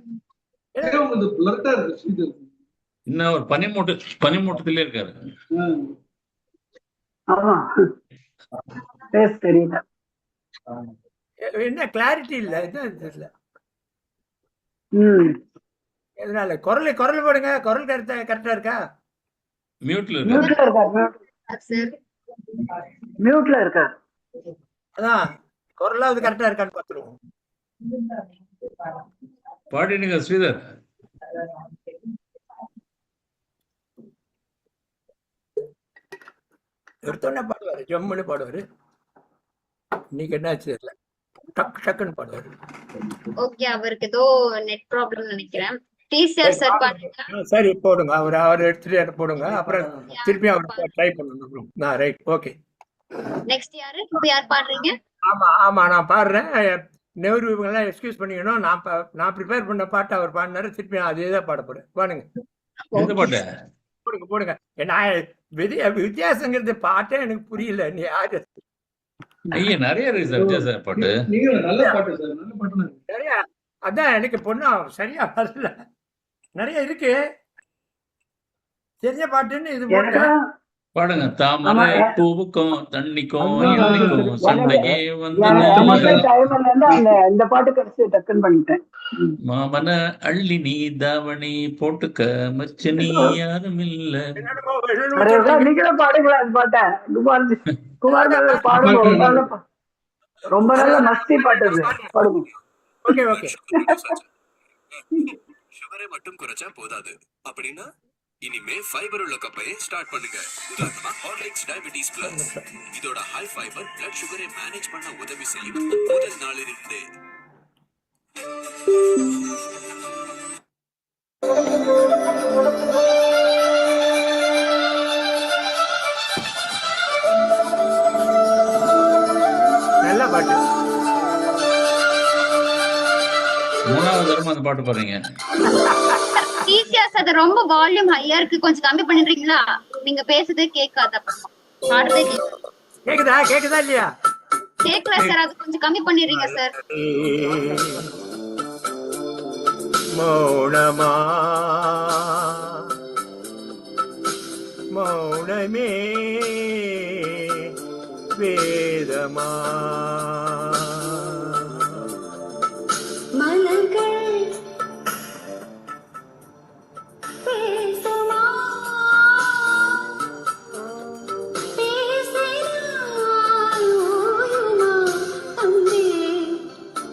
இன்னும் ஒரு பனிமூட்டத்திலே இருக்காரு. ஆமா, பேஸ் தெரியல. என்ன கிளாரிட்டி இல்ல, இதுதான் தெரியல. ம், எதனால? குரல் போடுங்க. குரல் கரெக்டா இருக்கா? மியூட்ல மியூட்ல இருக்கார். சார் மியூட்ல இருக்கார். அதான் குரலாவது கரெக்டா இருக்கான்னு பாத்துருவோம். பாடிடுங்க ஸ்ரீதர். ஒருத்தவன பாடுவாரு, ஜம்முன்னு பாடுவாரு. இன்னைக்கு என்னாச்சு தெரியல, டக்குன்னு பாடுவாரு. ஓகே, அவருக்கு ஏதோ நெட் ப்ராப்ளம் நினைக்கிறேன். டிசிஆர் சார் பாடுங்க. சரி போடுங்க, அவர் எடுத்துட்டு போடுங்க. அப்புறம் திருப்பி அவர் ட்ரை பண்ணணும். Right, okay. நெக்ஸ்ட் யாரு? இப்ப யார் பாடுறீங்க? ஆமா நான் பாடுறேன். நெவரு இவங்கெல்லாம் எக்ஸ்கியூஸ் பண்ணிக்கணும். நான் ப்ரிப்பேர் பண்ண பாட்டு அவர் பாடினாரு. திருப்பி நான் அதே தான் பாட போறேன். பாடுங்க. எந்த பாட்டு? போடுங்க. நான் வித்தியாசங்கிறது பாட்டே எனக்கு புரியல. நீ யாரு? ஐயா நிறைய இருக்கு சார் வித்தியாச பாட்டு. நல்ல பாட்டு சார், நல்ல பாட்டு நிறைய. அதான் எனக்கு பொண்ணா சரியா வரல. நிறைய இருக்கு தெரிஞ்ச பாட்டுன்னு. இது போட்டேன். பாடுங்க. தாமரை பூவுக்கும் தண்ணிக்கும் எண்ணிக்கும் சண்டையே வந்து இந்த பாட்டு கிடைச்சி டக்குன்னு பண்ணிட்டேன். மாமன அள்ளி நீ தாவணி போட்டுக்க மச்ச நீ யாரும் இல்ல. நீங்களும் பாடுங்களா அந்த பாட்டை? குமார் பாடுங்க. ரொம்ப நல்ல மஸ்தி பாட்டு பாடுங்க. ஓகே. சுகரை மட்டும் குறைச்சா போதாது அப்படின்னா இனிமே ஃபைபர் உள்ள கப்பையை ஸ்டார்ட் பண்ணுங்க. உதாரணமா ஹார்லிக்ஸ் டயபிட்டிஸ் பிளஸ். இதோட ஹை ஃபைபர் பிளட் சுகரை மேனேஜ் பண்ண உதவி செய்யும் முதல் நாளிலிருந்தே. நல்ல பாட்டு. மூணாவது தடவை அந்த பாட்டு பாடுறீங்க. டிசிஆர் சார் ரொம்ப வால்யூம் ஹையா இருக்கு, கொஞ்சம் கம்மி பண்ணிடுறீங்களா? நீங்க பேசுறதே கேட்காத, பாடுறதே கேக்குதா இல்லையா? கேட்கல சார், அது கொஞ்சம் கம்மி பண்ணிடுறீங்க சார். மௌனமே வேதமா மலர்கள் பேசுமா பேசினால் ஓயுமா அன்பே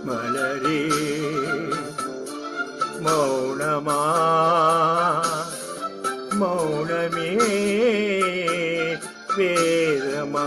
மலரே மௌனமா மௌனமே வேதமா.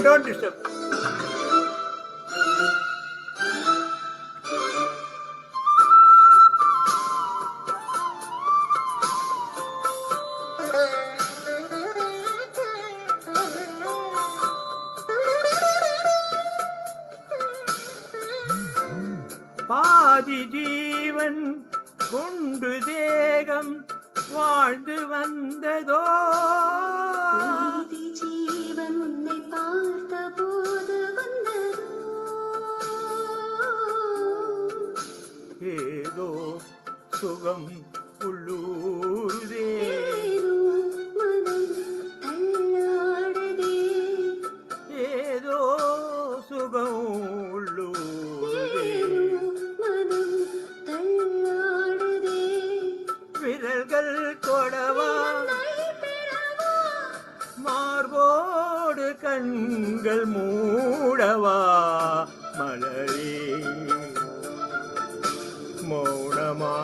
Don't disturb. பாதி ஜீவன் கொண்டு தேகம் வாழ்ந்து வந்ததோ, ஜீவன் உன்னை பார்த்த போது வந்ததோ, ஏதோ சுகம் உள்ளூருதே. ஏதோ மனம் தள்ளாடுதே. ஏதோ சுகம் உள்ளூருதே. ஏதோ மனம் தள்ளாடுதே. விரல்கள் தொடவா உன்னை பெறவா மார்போடு கண்கள் மூடவா மலரே மௌனமா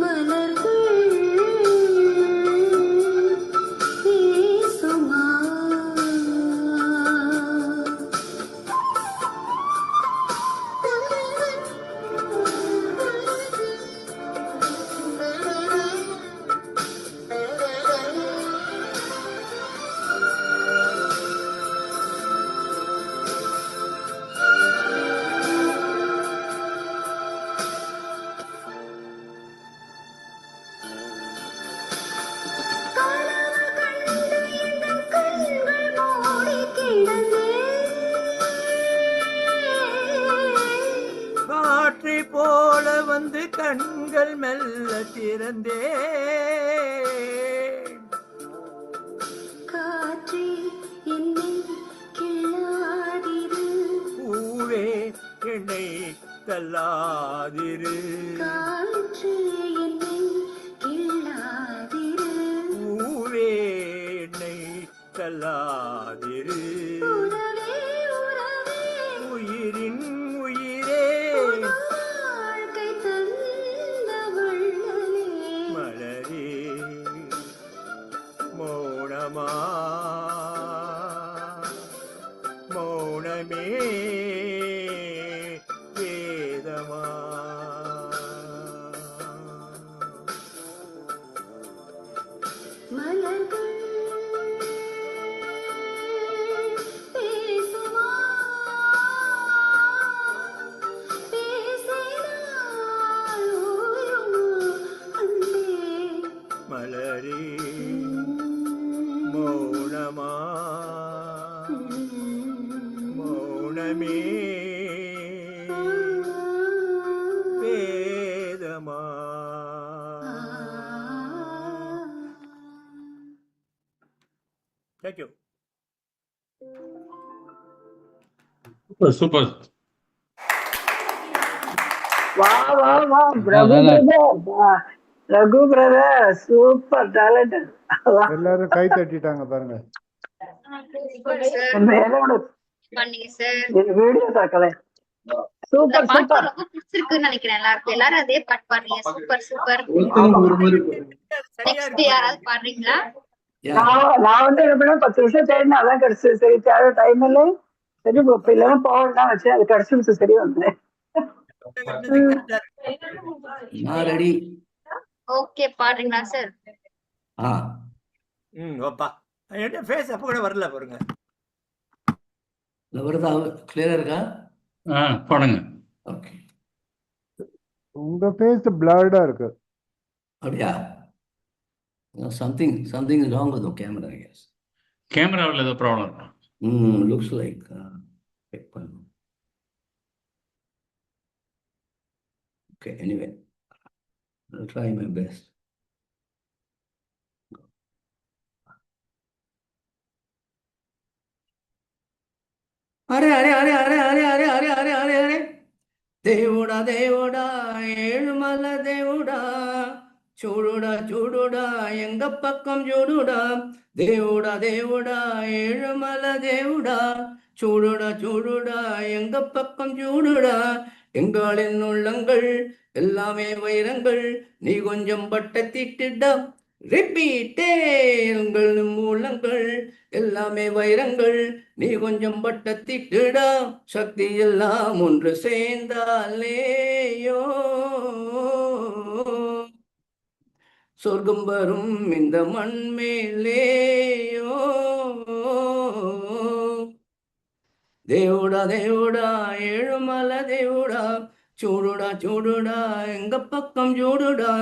மலர்கள் பேசுமா. கனவு கண்டு எந்தன் கண்கள் மூடி கிடந்தேன். காற்றை போல வந்து கண்கள் மெல்ல திறந்தே. காற்றே என்னை கிள்ளாதிரு. பூவே என்னை தள்ளாதிரு. காற்றே என்னை கிள்ளாதிரு. பூவே என்னை தள்ளாதிரு. உறவே உறவே உயிரின் உயிரே வாழ்க்கை தந்த வள்ளலே. மலரே மௌனமா மௌனமே வேதமா. மலர்கள் பேசுமா. பேசினால் ஓயுமா அன்பே. மலரே மௌனமா மௌனமே வேதமா. Thank you. சூப்பர். வா வா வா Raghu brother, Raghu brother super talented. எல்லாரும் கை தட்டிட்டாங்க பாருங்க. பண்ணீங்க சார். வீடியோ தாக்கல. இந்த சூப்பர் பாட்டு சூப்பர். ரொம்ப பிடிச்சிருக்குன்னு நினைக்கிறேன் எல்லாருக்கும். எல்லாரும் அதே பாட்டு பாடுறீங்க. Super super. நெக்ஸ்ட் யாராவது பாடுறீங்களா? நான் வந்து என்ன பண்ண 10 நிமிஷம் தேடினா அதான் கிடைச்சது. சரி தேவை டைம் இல்லை. சரி இப்ப இல்லைன்னா போகலாம் வச்சேன். அது கிடைச்சிருச்சு. சரி வந்தேன். நான் ரெடி. ஓகே பாடுறீங்களா சார்? ஆ ஓப்பா என்ன ஃபேஸ் அப்போ கூட வரல பாருங்க. வருதா? கிளியரா இருக்கா? பாடுங்க. ஓகே. உங்க ஃபேஸ் பிளர்டா இருக்கு. அப்படியா? Something is wrong with the camera, I guess. கேமராவில் ஏதோ ப்ராப்ளம் இருக்கும். Looks like okay, anyway, I'll try my best. అరే అరే అరే అరే అరే అరే అరే అరే అరే అరే దేవుడా దేవుడా ఏழுమల దేవుడా చూడుడా చూడుడా ఎంగ పక్కం చూడుడా దేవుడా దేవుడా ఏழுమల దేవుడా చూడుడా చూడుడా எங்க பக்கம் చూడుடா எங்களின் உள்ளங்கள் எல்லாமே வைரங்கள் நீ கொஞ்சம் பட்ட திட்டுடா ரிப்பீட்டே எங்கள் மூலங்கள் எல்லாமே வைரங்கள் நீ கொஞ்சம் பட்ட திட்டுடா சக்தி எல்லாம் ஒன்று சேர்ந்தாலேயோ சொர்க்கம் வரும் இந்த மண் மேலேயோ దేవుడా దేవుడా ఏழுమల దేవుడా చూడుడా చూడుడా எங்க பக்கம் చూడుடா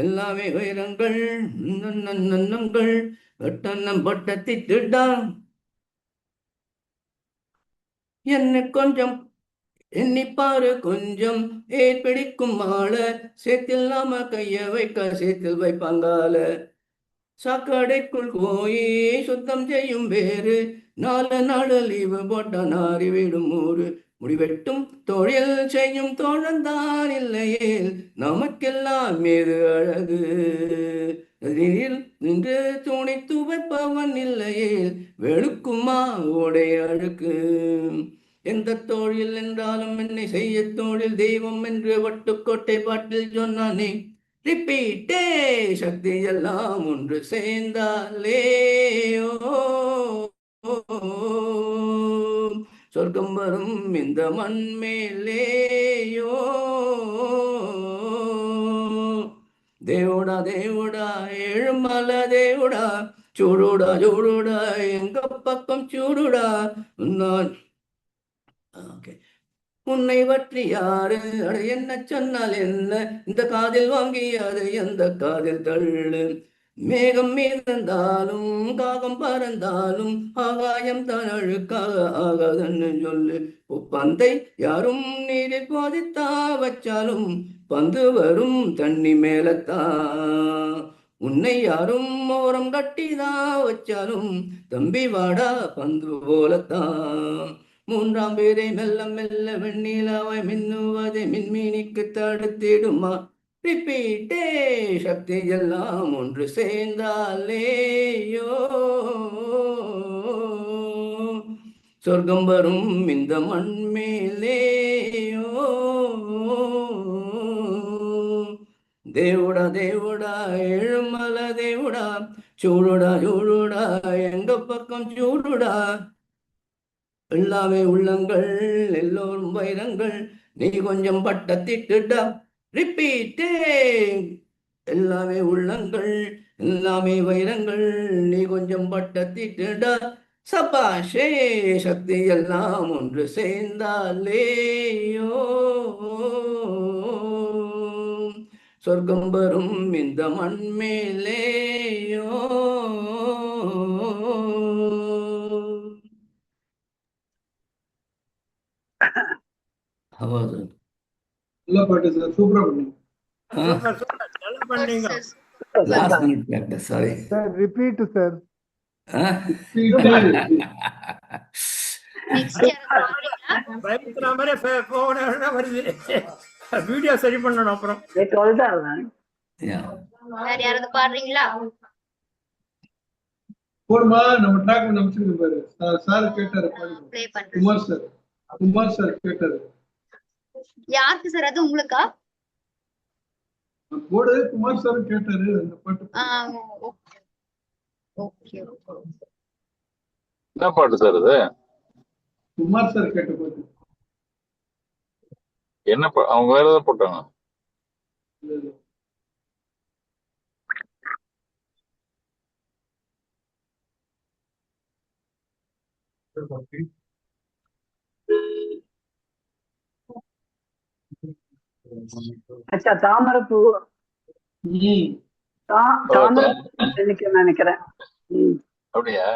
எல்லாமே வைரங்கள் நன்னங்கள் வெட்டன்னம் பட்ட திட்டுடா என்ன கொஞ்சம் எண்ணிப்பாரு கொஞ்சம் ஏற்பிடிக்கும் ஆள, சேத்தில் நாம கைய வைக்க சேத்தில் வைப்பாங்கால. சாக்கடைக்குள் போய் சுத்தம் செய்யும் வேறு, 4 நாள் லீவு போட்டா நாரி விடும் ஊரு. முடிவெட்டும் தொழில் செய்யும் தோழந்தான் இல்லையே, நமக்கெல்லாம் மீது அழகு. அதில் நின்று துணி துவைப்பவன் இல்லையே, வெளுக்குமா உடை அழுக்கு. எந்த தொழில் என்றாலும் என்னை செய்ய தொழில் தெய்வம் என்று வட்டுக்கோட்டை பாட்டில் சொன்னானே. ரிப்பீட்டே சக்தி எல்லாம் ஒன்று சேர்ந்தாலே சொர்க்கம் வரும் இந்த மண் மேலேயோ. தேவுடா தேவுடா ஏழுமல தேவுடா, சூடுடா சூடுடா எங்க பக்கம் சூடுடா. நான் ஓகே. உன்னை பற்றி யாரு அட என்ன சொன்னால் என்ன, இந்த காதில் வாங்கி அதை எந்த காதில் தள்ளு. மேகம் மீறந்தாலும் காகம் பறந்தாலும் ஆகாயம் தான் அழுக்காக ஆகாதன்னு சொல்லு. பந்தை யாரும் நீரில் போதித்தா வச்சாலும் பந்து வரும் தண்ணி மேலத்தான். உன்னை யாரும் ஓரம் கட்டிதான் வச்சாலும் தம்பி வாடா பந்து போலத்தான். 3ஆம் பேரை மெல்ல மெல்ல வெண்ணிலாவை மின்னுவதை மின்மீனிக்கு தடுத்திடுமா. ரிப்பீட்டே சக்தி எல்லாம் ஒன்று சேர்ந்தாலேயோ சொர்க்கம் வரும் இந்த மண் மேலேயோ. தேவுடா தேவுடா ஏழுமல தேவுடா, சூடுடா சூடுடா எங்க பக்கம் சூடுடா. எல்லாமே உள்ளங்கள் எல்லோரும் வைரங்கள், நீ கொஞ்சம் பட்ட திட்டுடா. ரிப்பீட்டே எல்லாமே உள்ளங்கள் எல்லாமே வைரங்கள், நீ கொஞ்சம் பட்ட திட்டுடா. சபாஷே சக்தி எல்லாம் ஒன்று சேர்ந்தாலேயோ சொர்க்கம் வரும் இந்த மண் மேலேயோ. நல்ல பாட்டு சார், சூப்பரா பண்ணீங்க. நல்லா பண்ணீங்க. லாஸ்ட் மினிட் கேட்டேன், சாரி சார். Repeat sir. பயப்படுற மாதிரி போன வருது. வீடியோ சரி பண்ணணும். அப்புறம் வேற யாராவது பாடுறீங்களா? போடுமா, நம்ம ட்ராக் பண்ண அமைச்சிருக்கு பாரு. சார் கேட்டாரு பாருங்க. ப்ளே பண்றேன். குமார் சார் கேட்டாரு. யாருக்கு சார் அது? உங்களுக்கா? போடு, குமார் சார் கேட்டாரு அந்த பாட்டு. ஓகே. என்ன பாட்டு சார் இது? குமார் சார் கேட்ட பாட்டு. என்ன அவங்க வேற ஏதாவது போட்டாங்க? அச்சா, தாமரைப்பூ. தாமரைப்பூ நினைக்கிறேன். அப்படியா?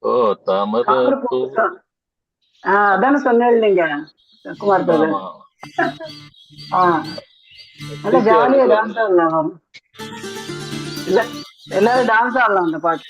ஓ, தாமரைப்பூ. அதானே சொன்னேன் இல்லைங்க குமார் பிரதர். நல்லா ஜாலியா டான்ஸ் ஆடலாம். இல்ல, எல்லாரும் டான்ஸ் ஆடலாம் அந்த பாட்டு.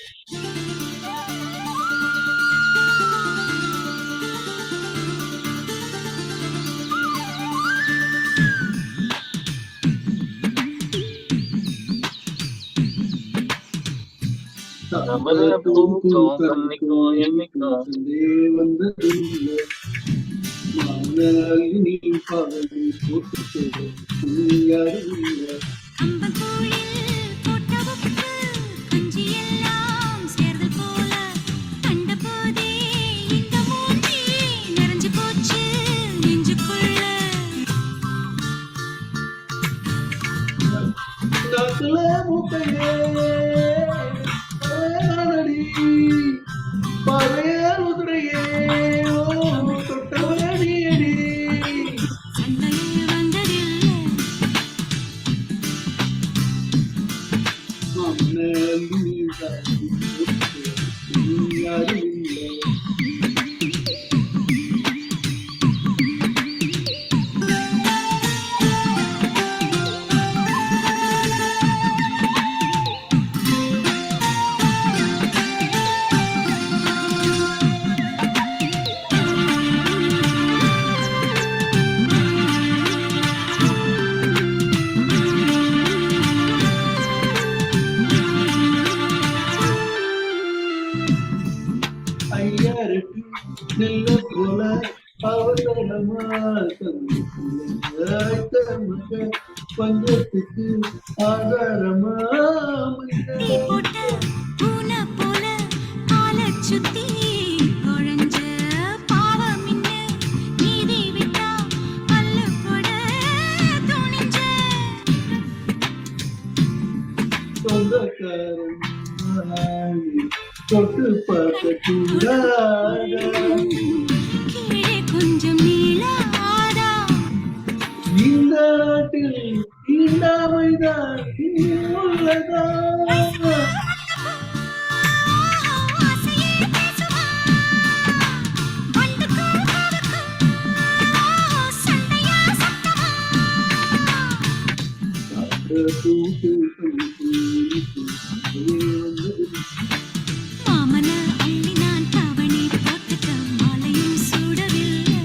ஐயாருக்கு நெல்ல போல அவசரமா மக பஞ்சத்துக்கு ஆதாரமா சுத்தி குழஞ்ச பாவம் இன்ன நீதி விட்டா பல்லு போட துணிஞ்ச சொந்தக்காரன் தொட்டு பார்க்க கூடாத கீழே கொஞ்சம் நீளாதா இந்த நாட்டில் தீண்டாமைதான் உள்ளதா மாமன அள்ளி நான் தவணை போட்டுட்ட மாலையும் சூடவில்லை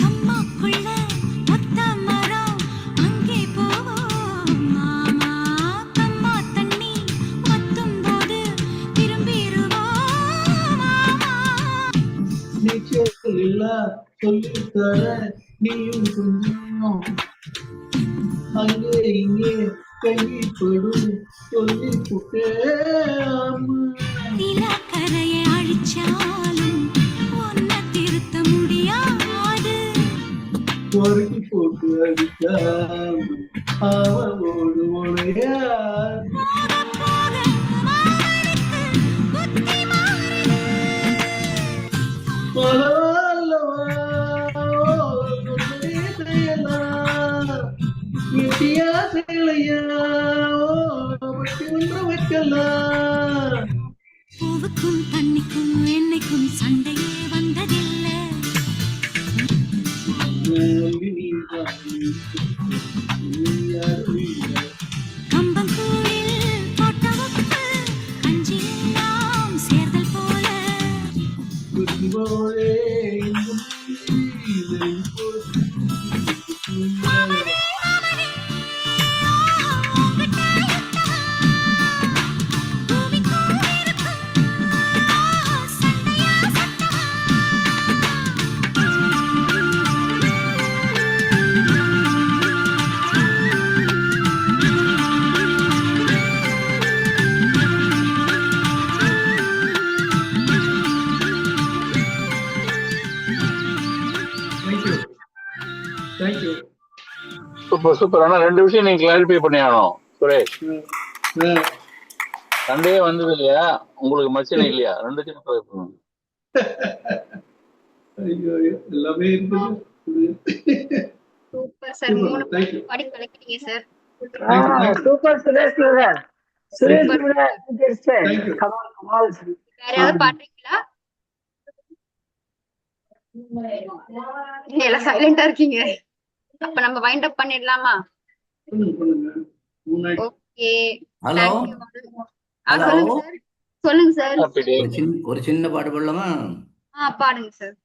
அம்மாக்குள்ள ஒத்த மரம் அங்கே போவோம் மாமா கம்மா தண்ணி வத்தும் போது திரும்பிடுவோம் மாமா நீச்சல் இல்ல சொல்லித்தர நீயும் கொஞ்சம் அங்கே இங்கே கைப்படும் சொல்லி புட்டே நிலக்கரையை அழிச்சாலும் ஒன்ன திருத்த முடியாது பொறுக்கி போட்டு அடிக்காம அவளோடு உடையார் போக போக மாமனுக்கு புத்தி மாறுது பரவாயில்லவா சொன்னதே செய்யலாம் வெட்டியா செய்யலையா வட்டி ஒன்று வைக்கலாம் பூவுக்கும் தண்ணிக்கும் என்னைக்கும் சண்டையே வந்ததில்லை கம்பங்கூழில் போட்ட உப்பு கஞ்சியெல்லாம் சேர்தல் போல தேங்க்யூ சூப்பர் சூப்பர். ஆனா 2 விஷயம் நீங்க கிளாரிஃபை பண்ணி ஆகணும் சுரேஷ். சண்டையே வந்தது இல்லையா, உங்களுக்கு மச்சனை இல்லையா? 2 விஷயம் try பண்ணணும். ஐயோ எல்லாமே இருக்குது. Super sir. 3 பாடி கலக்கிட்டீங்க sir. Super Suresh sir. Suresh கமால். வேற ஏதாவது பாடுறீங்களா? எல்லாம் சைலண்டா இருக்கீங்க. அப்ப நம்ம வைண்ட் அப் பண்ணிடலாமா? ஓகே. ஹலோ சொல்லுங்க சார். சொல்லுங்க சார். ஒரு சின்ன பாட்டு பாடலாமா? பாடுங்க sir.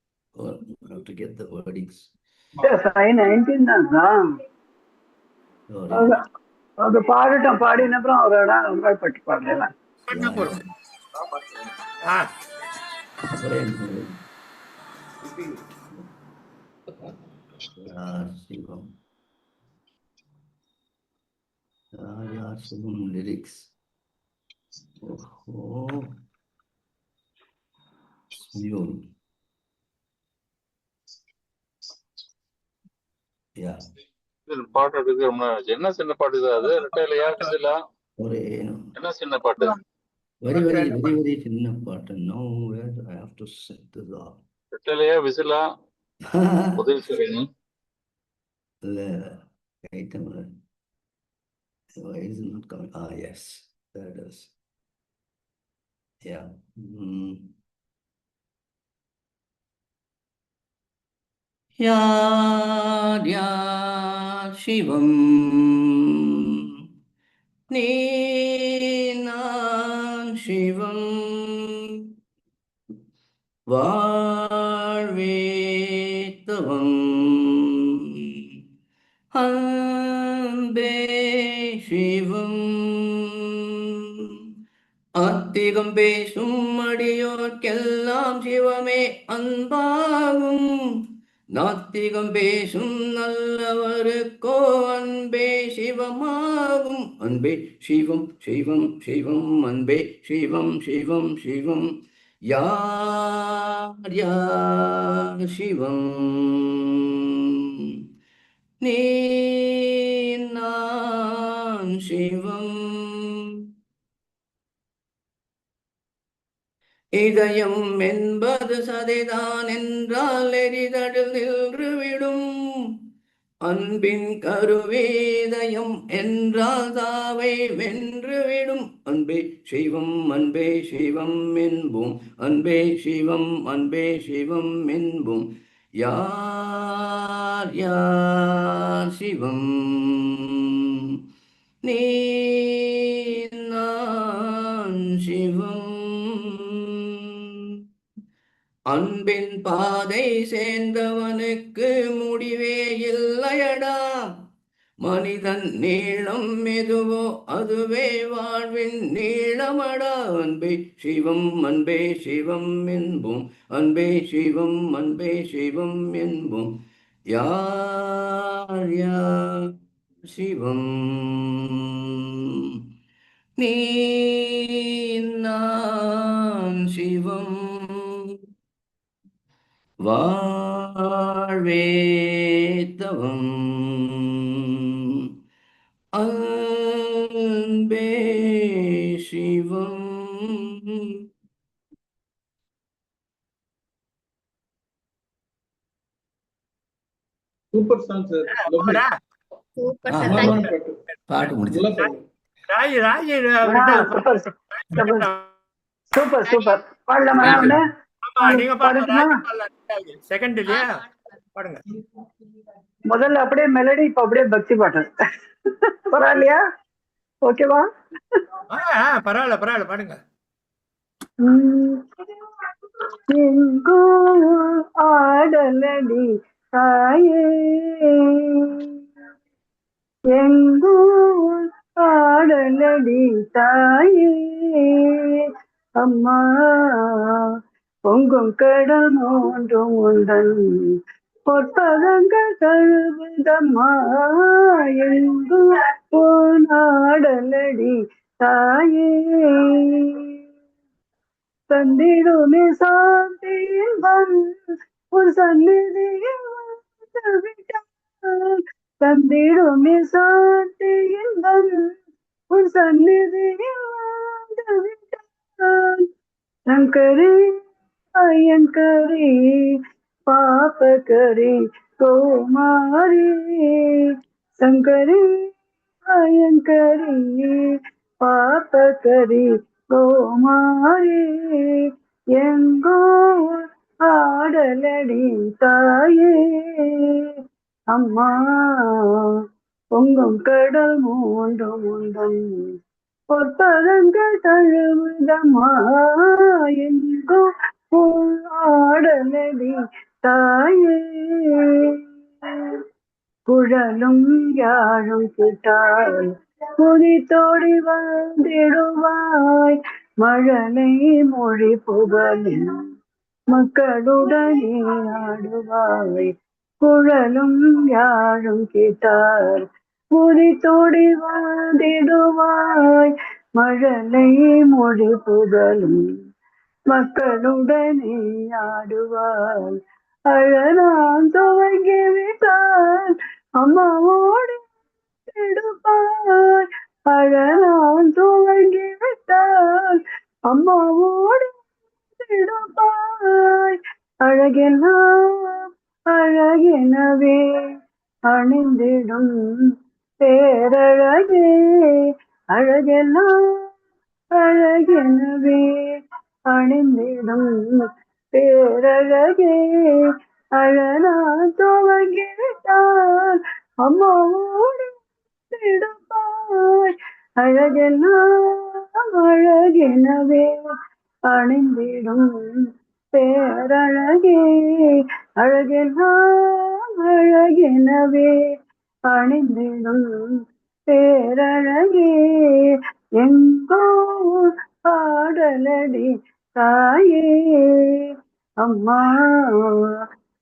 To get the wordings. Sign 19 தான். அது பாடிட்டோம். பாடின அப்புறம் ஒரு இடம் ரொம்ப பட்டு பாடலாம். லிரிக்ஸ். பாட்டு எடுக்க ரொம்ப நாள் ஆச்சு. என்ன சின்ன பாட்டு இது? அது ரெட்டையில யாருக்கு இல்ல? என்ன சின்ன பாட்டு? very சின்ன பாட்டு. Now where I have to set this off. ரெட்டையிலயா விசிலா? உதவி செய்யணும். இல்ல Wait a minute. Why is it not coming? Ah, yes, there it is. Yeah. Ya Shivam Ninan Shivam Varvetavam Anbe Shivam அத்திகம் பேசும் அடியோர்க்கெல்லாம் சிவமே அன்பாகும் நாத்திகம் பேசும் நல்லவருக்கோ அன்பே சிவமாகும் அன்பே சிவம் சிவம் சிவம் அன்பே சிவம் சிவம் சிவம் யார் யார் சிவம் நீ நான் சிவம் இதயம் என்பது சதைதான் என்றால் எரிதடில் நின்றுவிடும் அன்பின் கருவேதயம் என்றால் தாவை வென்றுவிடும் அன்பே சிவம் என்போம் அன்பே சிவம் என்போம் யார் யார் சிவம் நீ நான் சிவம் அன்பின் பாதை சேர்ந்தவனுக்கு முடிவே இல்லையடா மனிதன் நீளம் எதுவோ அதுவே வாழ்வின் நீளமடா அன்பே சிவம் என்போம் அன்பே சிவம் என்போம் யார் யார் சிவம் நீ நான் சிவம் வாழ்வே தவம் அன்பே சிவம் சூப்பர் சாங் சார். போடா. சூப்பர் சார், அழகான தேங்க்யூ. பாட்டு. பாட்டு முடிச்சு நல்லா பாடு. Raji Raji super super super பாடலாமா ஒண்ணு? ஆமா நீங்க பாடுங்க. பாடுமா? ராஜி பாடலாம். செகண்ட் இல்லையா? பாடுங்க. முதல்ல அப்படியே மெலடி, இப்ப அப்படியே பக்தி பாட்டு. பரவாயில்லையா? ஓகேவா? பரவாயில்ல பரவாயில்ல பாடுங்க. எங்கோ ஆடலடி தாயே, எங்கோ ஆடலடி தாயே, அம்மா பொங்கும் கடல் மூன்றும் உந்தன் பொற்பதங்கள் கழுவுதம்மா, எங்கோ போனாடலடி தாயே, தந்திடுமே சாந்தியின்பம் உன் சந்நிதியில் வந்துவிட்டான், தந்திடுமே சாந்தியின்பம் உன் சந்நிதியில் வந்துவிட்டான், சங்கரி ஐயங்கரி பாபகரி கோமாரி, சங்கரி ஐயங்கரி பாபகரி கோமாரி, எங்கோ ஆடலடி தாயே, அம்மா பொங்கும் கடல் மூன்றும் உந்தன் பொற்பதங்கள் தழுவுதம்மா, எங்கோ ஆடலடி தாயே, குழலும் யாழும் கேட்டால் குதித்தோடி வந்திடுவாய், மழலை மொழி புகழில் மக்களுடனே ஆடுவாய், குழலும் யாழும் கேட்டால் குதித்தோடி வந்திடுவாய், மழலை மொழி புகழும் மக்களுடனே ஆடுவாய், அழலாம் துவங்கிவிட்டால் அம்மாவோடு எடுப்பாய், அழலாம் துவங்கிவிட்டால் அம்மாவோடு எடுப்பாய், அழகெல்லாம் அழகெனவே அணிந்திடும் பேரழகே அழகெல்லாம் அழகெனவே அணிந்திடும் பேரழகே அழகா துவங்கிவிட்டால் அம்மாவோடு திடுப்பாய் அழகெல்லாம் அழகெனவே அணிந்திடும் பேரழகே அழகெல்லாம் அழகெனவே அணிந்திடும் பேரழகே எங்கோ பாடலடி தாயே அம்மா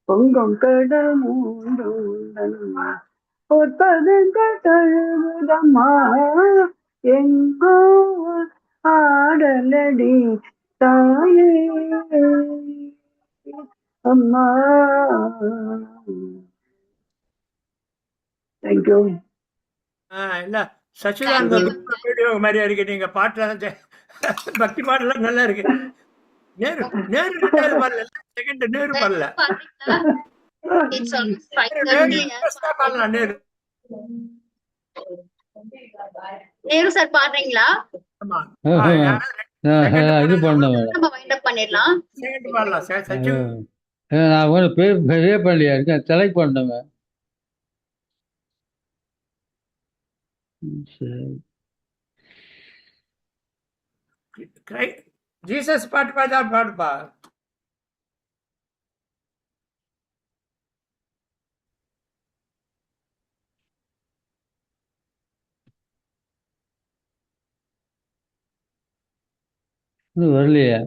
பொங்கும் கடல் மூன்றும் பொற்பதங்கள் தழுவுதம்மா எங்கோ ஆடலடி தாயே அம்மா. தேங்க்யூ. இல்ல சச்சிதானந்த வீடியோ மாதிரியா இருக்கு. நீங்க பாட்டுல பக்தி பாடலாம் நல்லா இருக்கு. நேரு நேரு ரெண்டாவது பாடல, செகண்ட் நேரு பாடல. It's almost 5:30. பாடலாம் நேரு. நேரு சார் பாடுறீங்களா? ஆமா. இது பண்ணேன் நம்ம வைண்ட் அப் பண்ணிடலாம். செகண்ட் பாடலாம். சச்சி நான் ஒரு பெரிய பள்ளியா இருக்கேன், செலக்ட் பண்ணேங்க. சரி, ஜீசஸ் பாட்டு பாத்தா பாடுப்பா. இது வரலையா?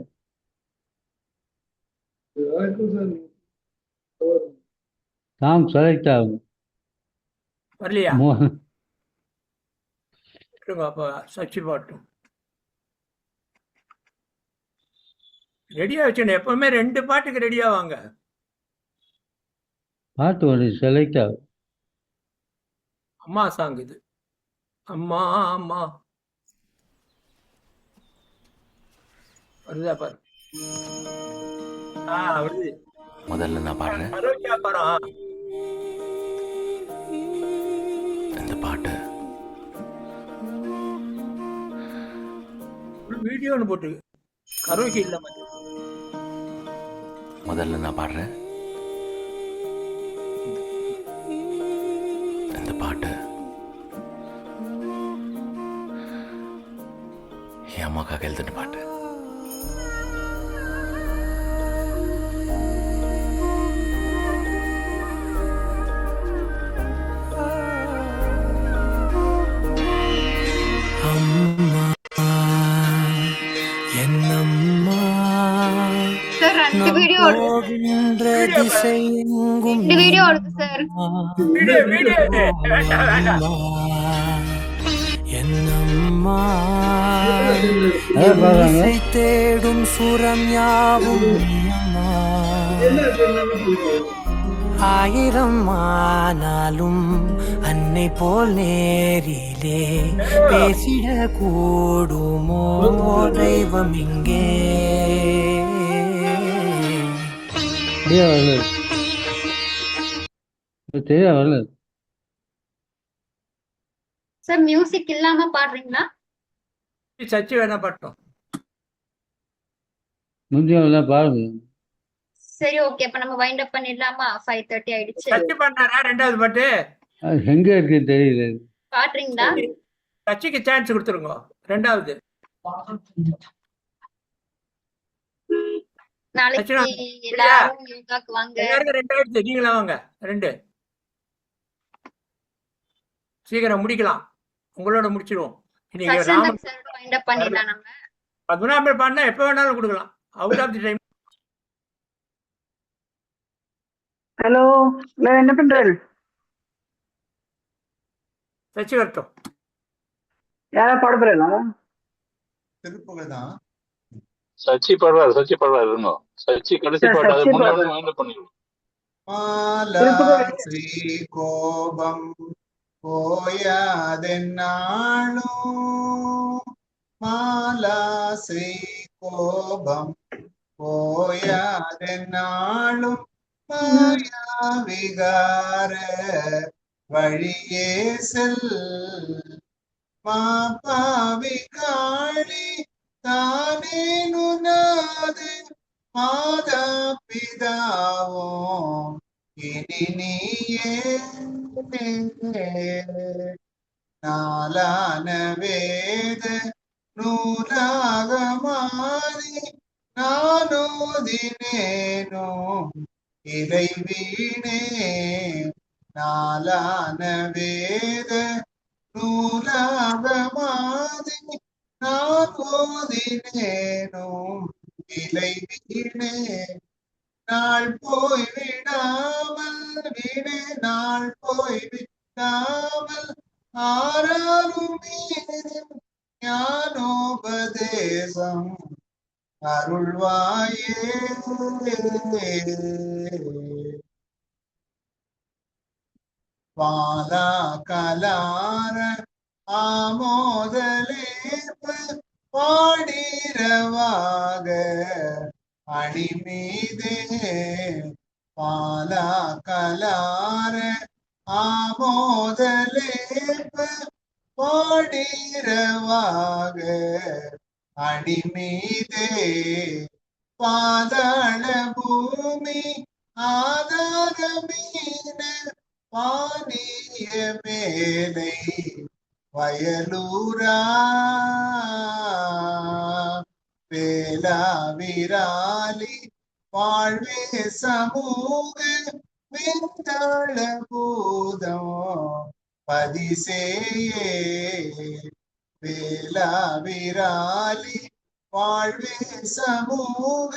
சாங் செலக்ட் ஆகும் வரலையா? அப்ப சச்சி பாட்டும் ரெடியா வச்சுக்கணும். எப்பவுமே 2 பாட்டுக்கு ரெடியா வாங்க. பாட்டு ஒன்று செலக்ட் ஆகும். அம்மா சாங் இது. அம்மா அம்மா வருதா பாரு. வருது. முதல்ல நான் பாடுறேன். ஆரோக்கியா படம். இந்த பாட்டு வீடியோன்னு போட்டு கரோக்கி இல்ல. முதல்ல நான் பாடுறேன். இந்த பாட்டு என் அம்மாக்காக எழுதின பாட்டு. சார் 2 வீடியோ ஓடுது. 2 வீடியோ ஓடுது சார். தேடும் சுரம் யாவும் ஆயிரம் ஆனாலும் அன்னை போல் நேரிலே பேசிட கூடுமோ தெய்வம் இங்கே. வரல சார் மியூசிக் இல்லாம பாடுறீங்களா? சச்சி வேணா பாட்டோம். முந்தியம் பாருங்க. சரி, ஓகே. அப்ப நம்ம வைண்ட் அப் பண்ணிடலாமா? 5:30 ஆயிடுச்சு. சச்சி பண்ணாரா ரெண்டாவது பாட்டு? எங்க இருக்குன்னு தெரியல. பாடுறீங்களா? சச்சிக்கு சான்ஸ் கொடுத்துருங்க. ரெண்டாவது நாளைக்கு எல்லாரும் யோகாக்கு வாங்க. எல்லாருக்கும் 2 ஆயிடுச்சு. நீங்களா வாங்க. 2 சீக்கிரம் முடிக்கலாம். உங்களோட முடிச்சிடுவோம். வைண்ட் அப் பண்ணிடலாம். நம்ம 19 பாடினா எப்ப வேணாலும் கொடுக்கலாம். Out of the time. Hello, என்ன பண்றாரு? சச்சி வரட்டும். யாரா பாட போறா? திருப்புகதான் சச்சி பாடுறாரு. சச்சி பாடுறாரு. இருங்க, சச்சி கடைசி பாட்டு. அது முன்னாடி மைண்ட் பண்ணிடுவோம். மாலா ஸ்ரீ கோபம் போயாதென்னாளோ, மாலா ஸ்ரீ கோபம் போயாதென்னாளும் மாயா விகார வழியே செல் மாபாவி காளி தானே நுனாது மாதா பிதாவோ இனி நீயே நாலான வேத நூலாக மாறி நானோதினேனோ இறை வீணே நாலான வேத நூலாக மாறி நானோதினேனோ இலை வீணே நாள் போய் விடாமல் வீணே நாள் போய் விடாமல் ஆராரும் ஞானோபதேசம் அருள்வாயே வாலா கலார ஆமோதலேற்ப பாடிரவாக அடிமீதே பாலா கலார ஆமோதலேற்ப பாடிரவாக அடிமீதே பாதாள பூமி ஆதாரமீன பானிய மேலை வயலூரா வேலா விராலி வாழ்வே சமூக விந்தள பூதம் பதிசேயே வேலா விராலி வாழ்வே சமூக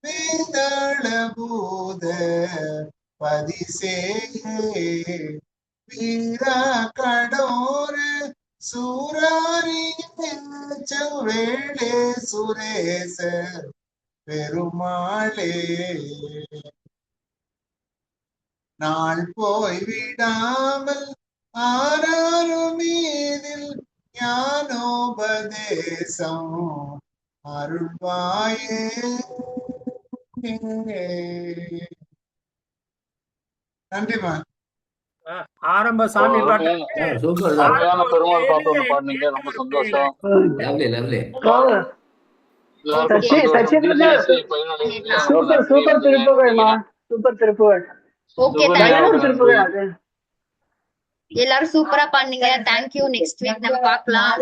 விந்தள பூத பதிசேயே வீரா கடோர சூராரி செவ்வேளே சுரேச பெருமாளே நாள் போய் விடாமல் ஆராரும் மீதில் ஞானோபதேசம் அருள்வாயே நன்றிமா. ஆரம்ப சாமி பாட்டு சூப்பர் அருமையான பெருமாள் பாட்டு ஒண்ணு பாடுனீங்க, ரொம்ப சந்தோஷம். லவ்லி லவ்லி எல்லாருக்கும் Sachi Sachi brother super super திருப்புகழ்மா சூப்பர் திருப்புகழ் ஓகே பயனும் திருப்புகழ் அது எல்லாரும் சூப்பரா பண்ணீங்க. தேங்க்யூ. நெக்ஸ்ட் வீக் நம்ம பார்க்கலாம்.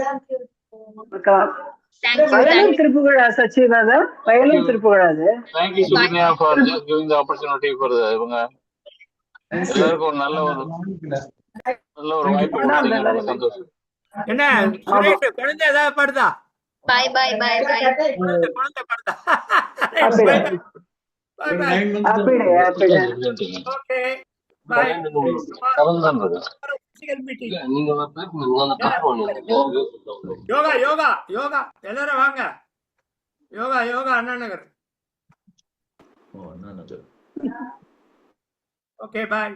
தேங்க்யூ. பயனும் திருப்புகழா சச்சி பிரதர் பயனும் திருப்புகழ் அது thank you Sukanya for just giving the opportunity for இவங்க எல்லாருக்கும் ஒரு நல்ல ஒரு வாய்ப்பு கொடுத்தீங்க. ரொம்ப சந்தோஷம். என்ன சுரேஷ் குழந்தை ஏதாவது பாடுதா? Bye bye bye bye. குழந்தை பாடுதா? Okay bye. யோகா யோகா யோகா எல்லாரும் வாங்க. யோகா யோகா அண்ணா நகர். ஓகே பாய்.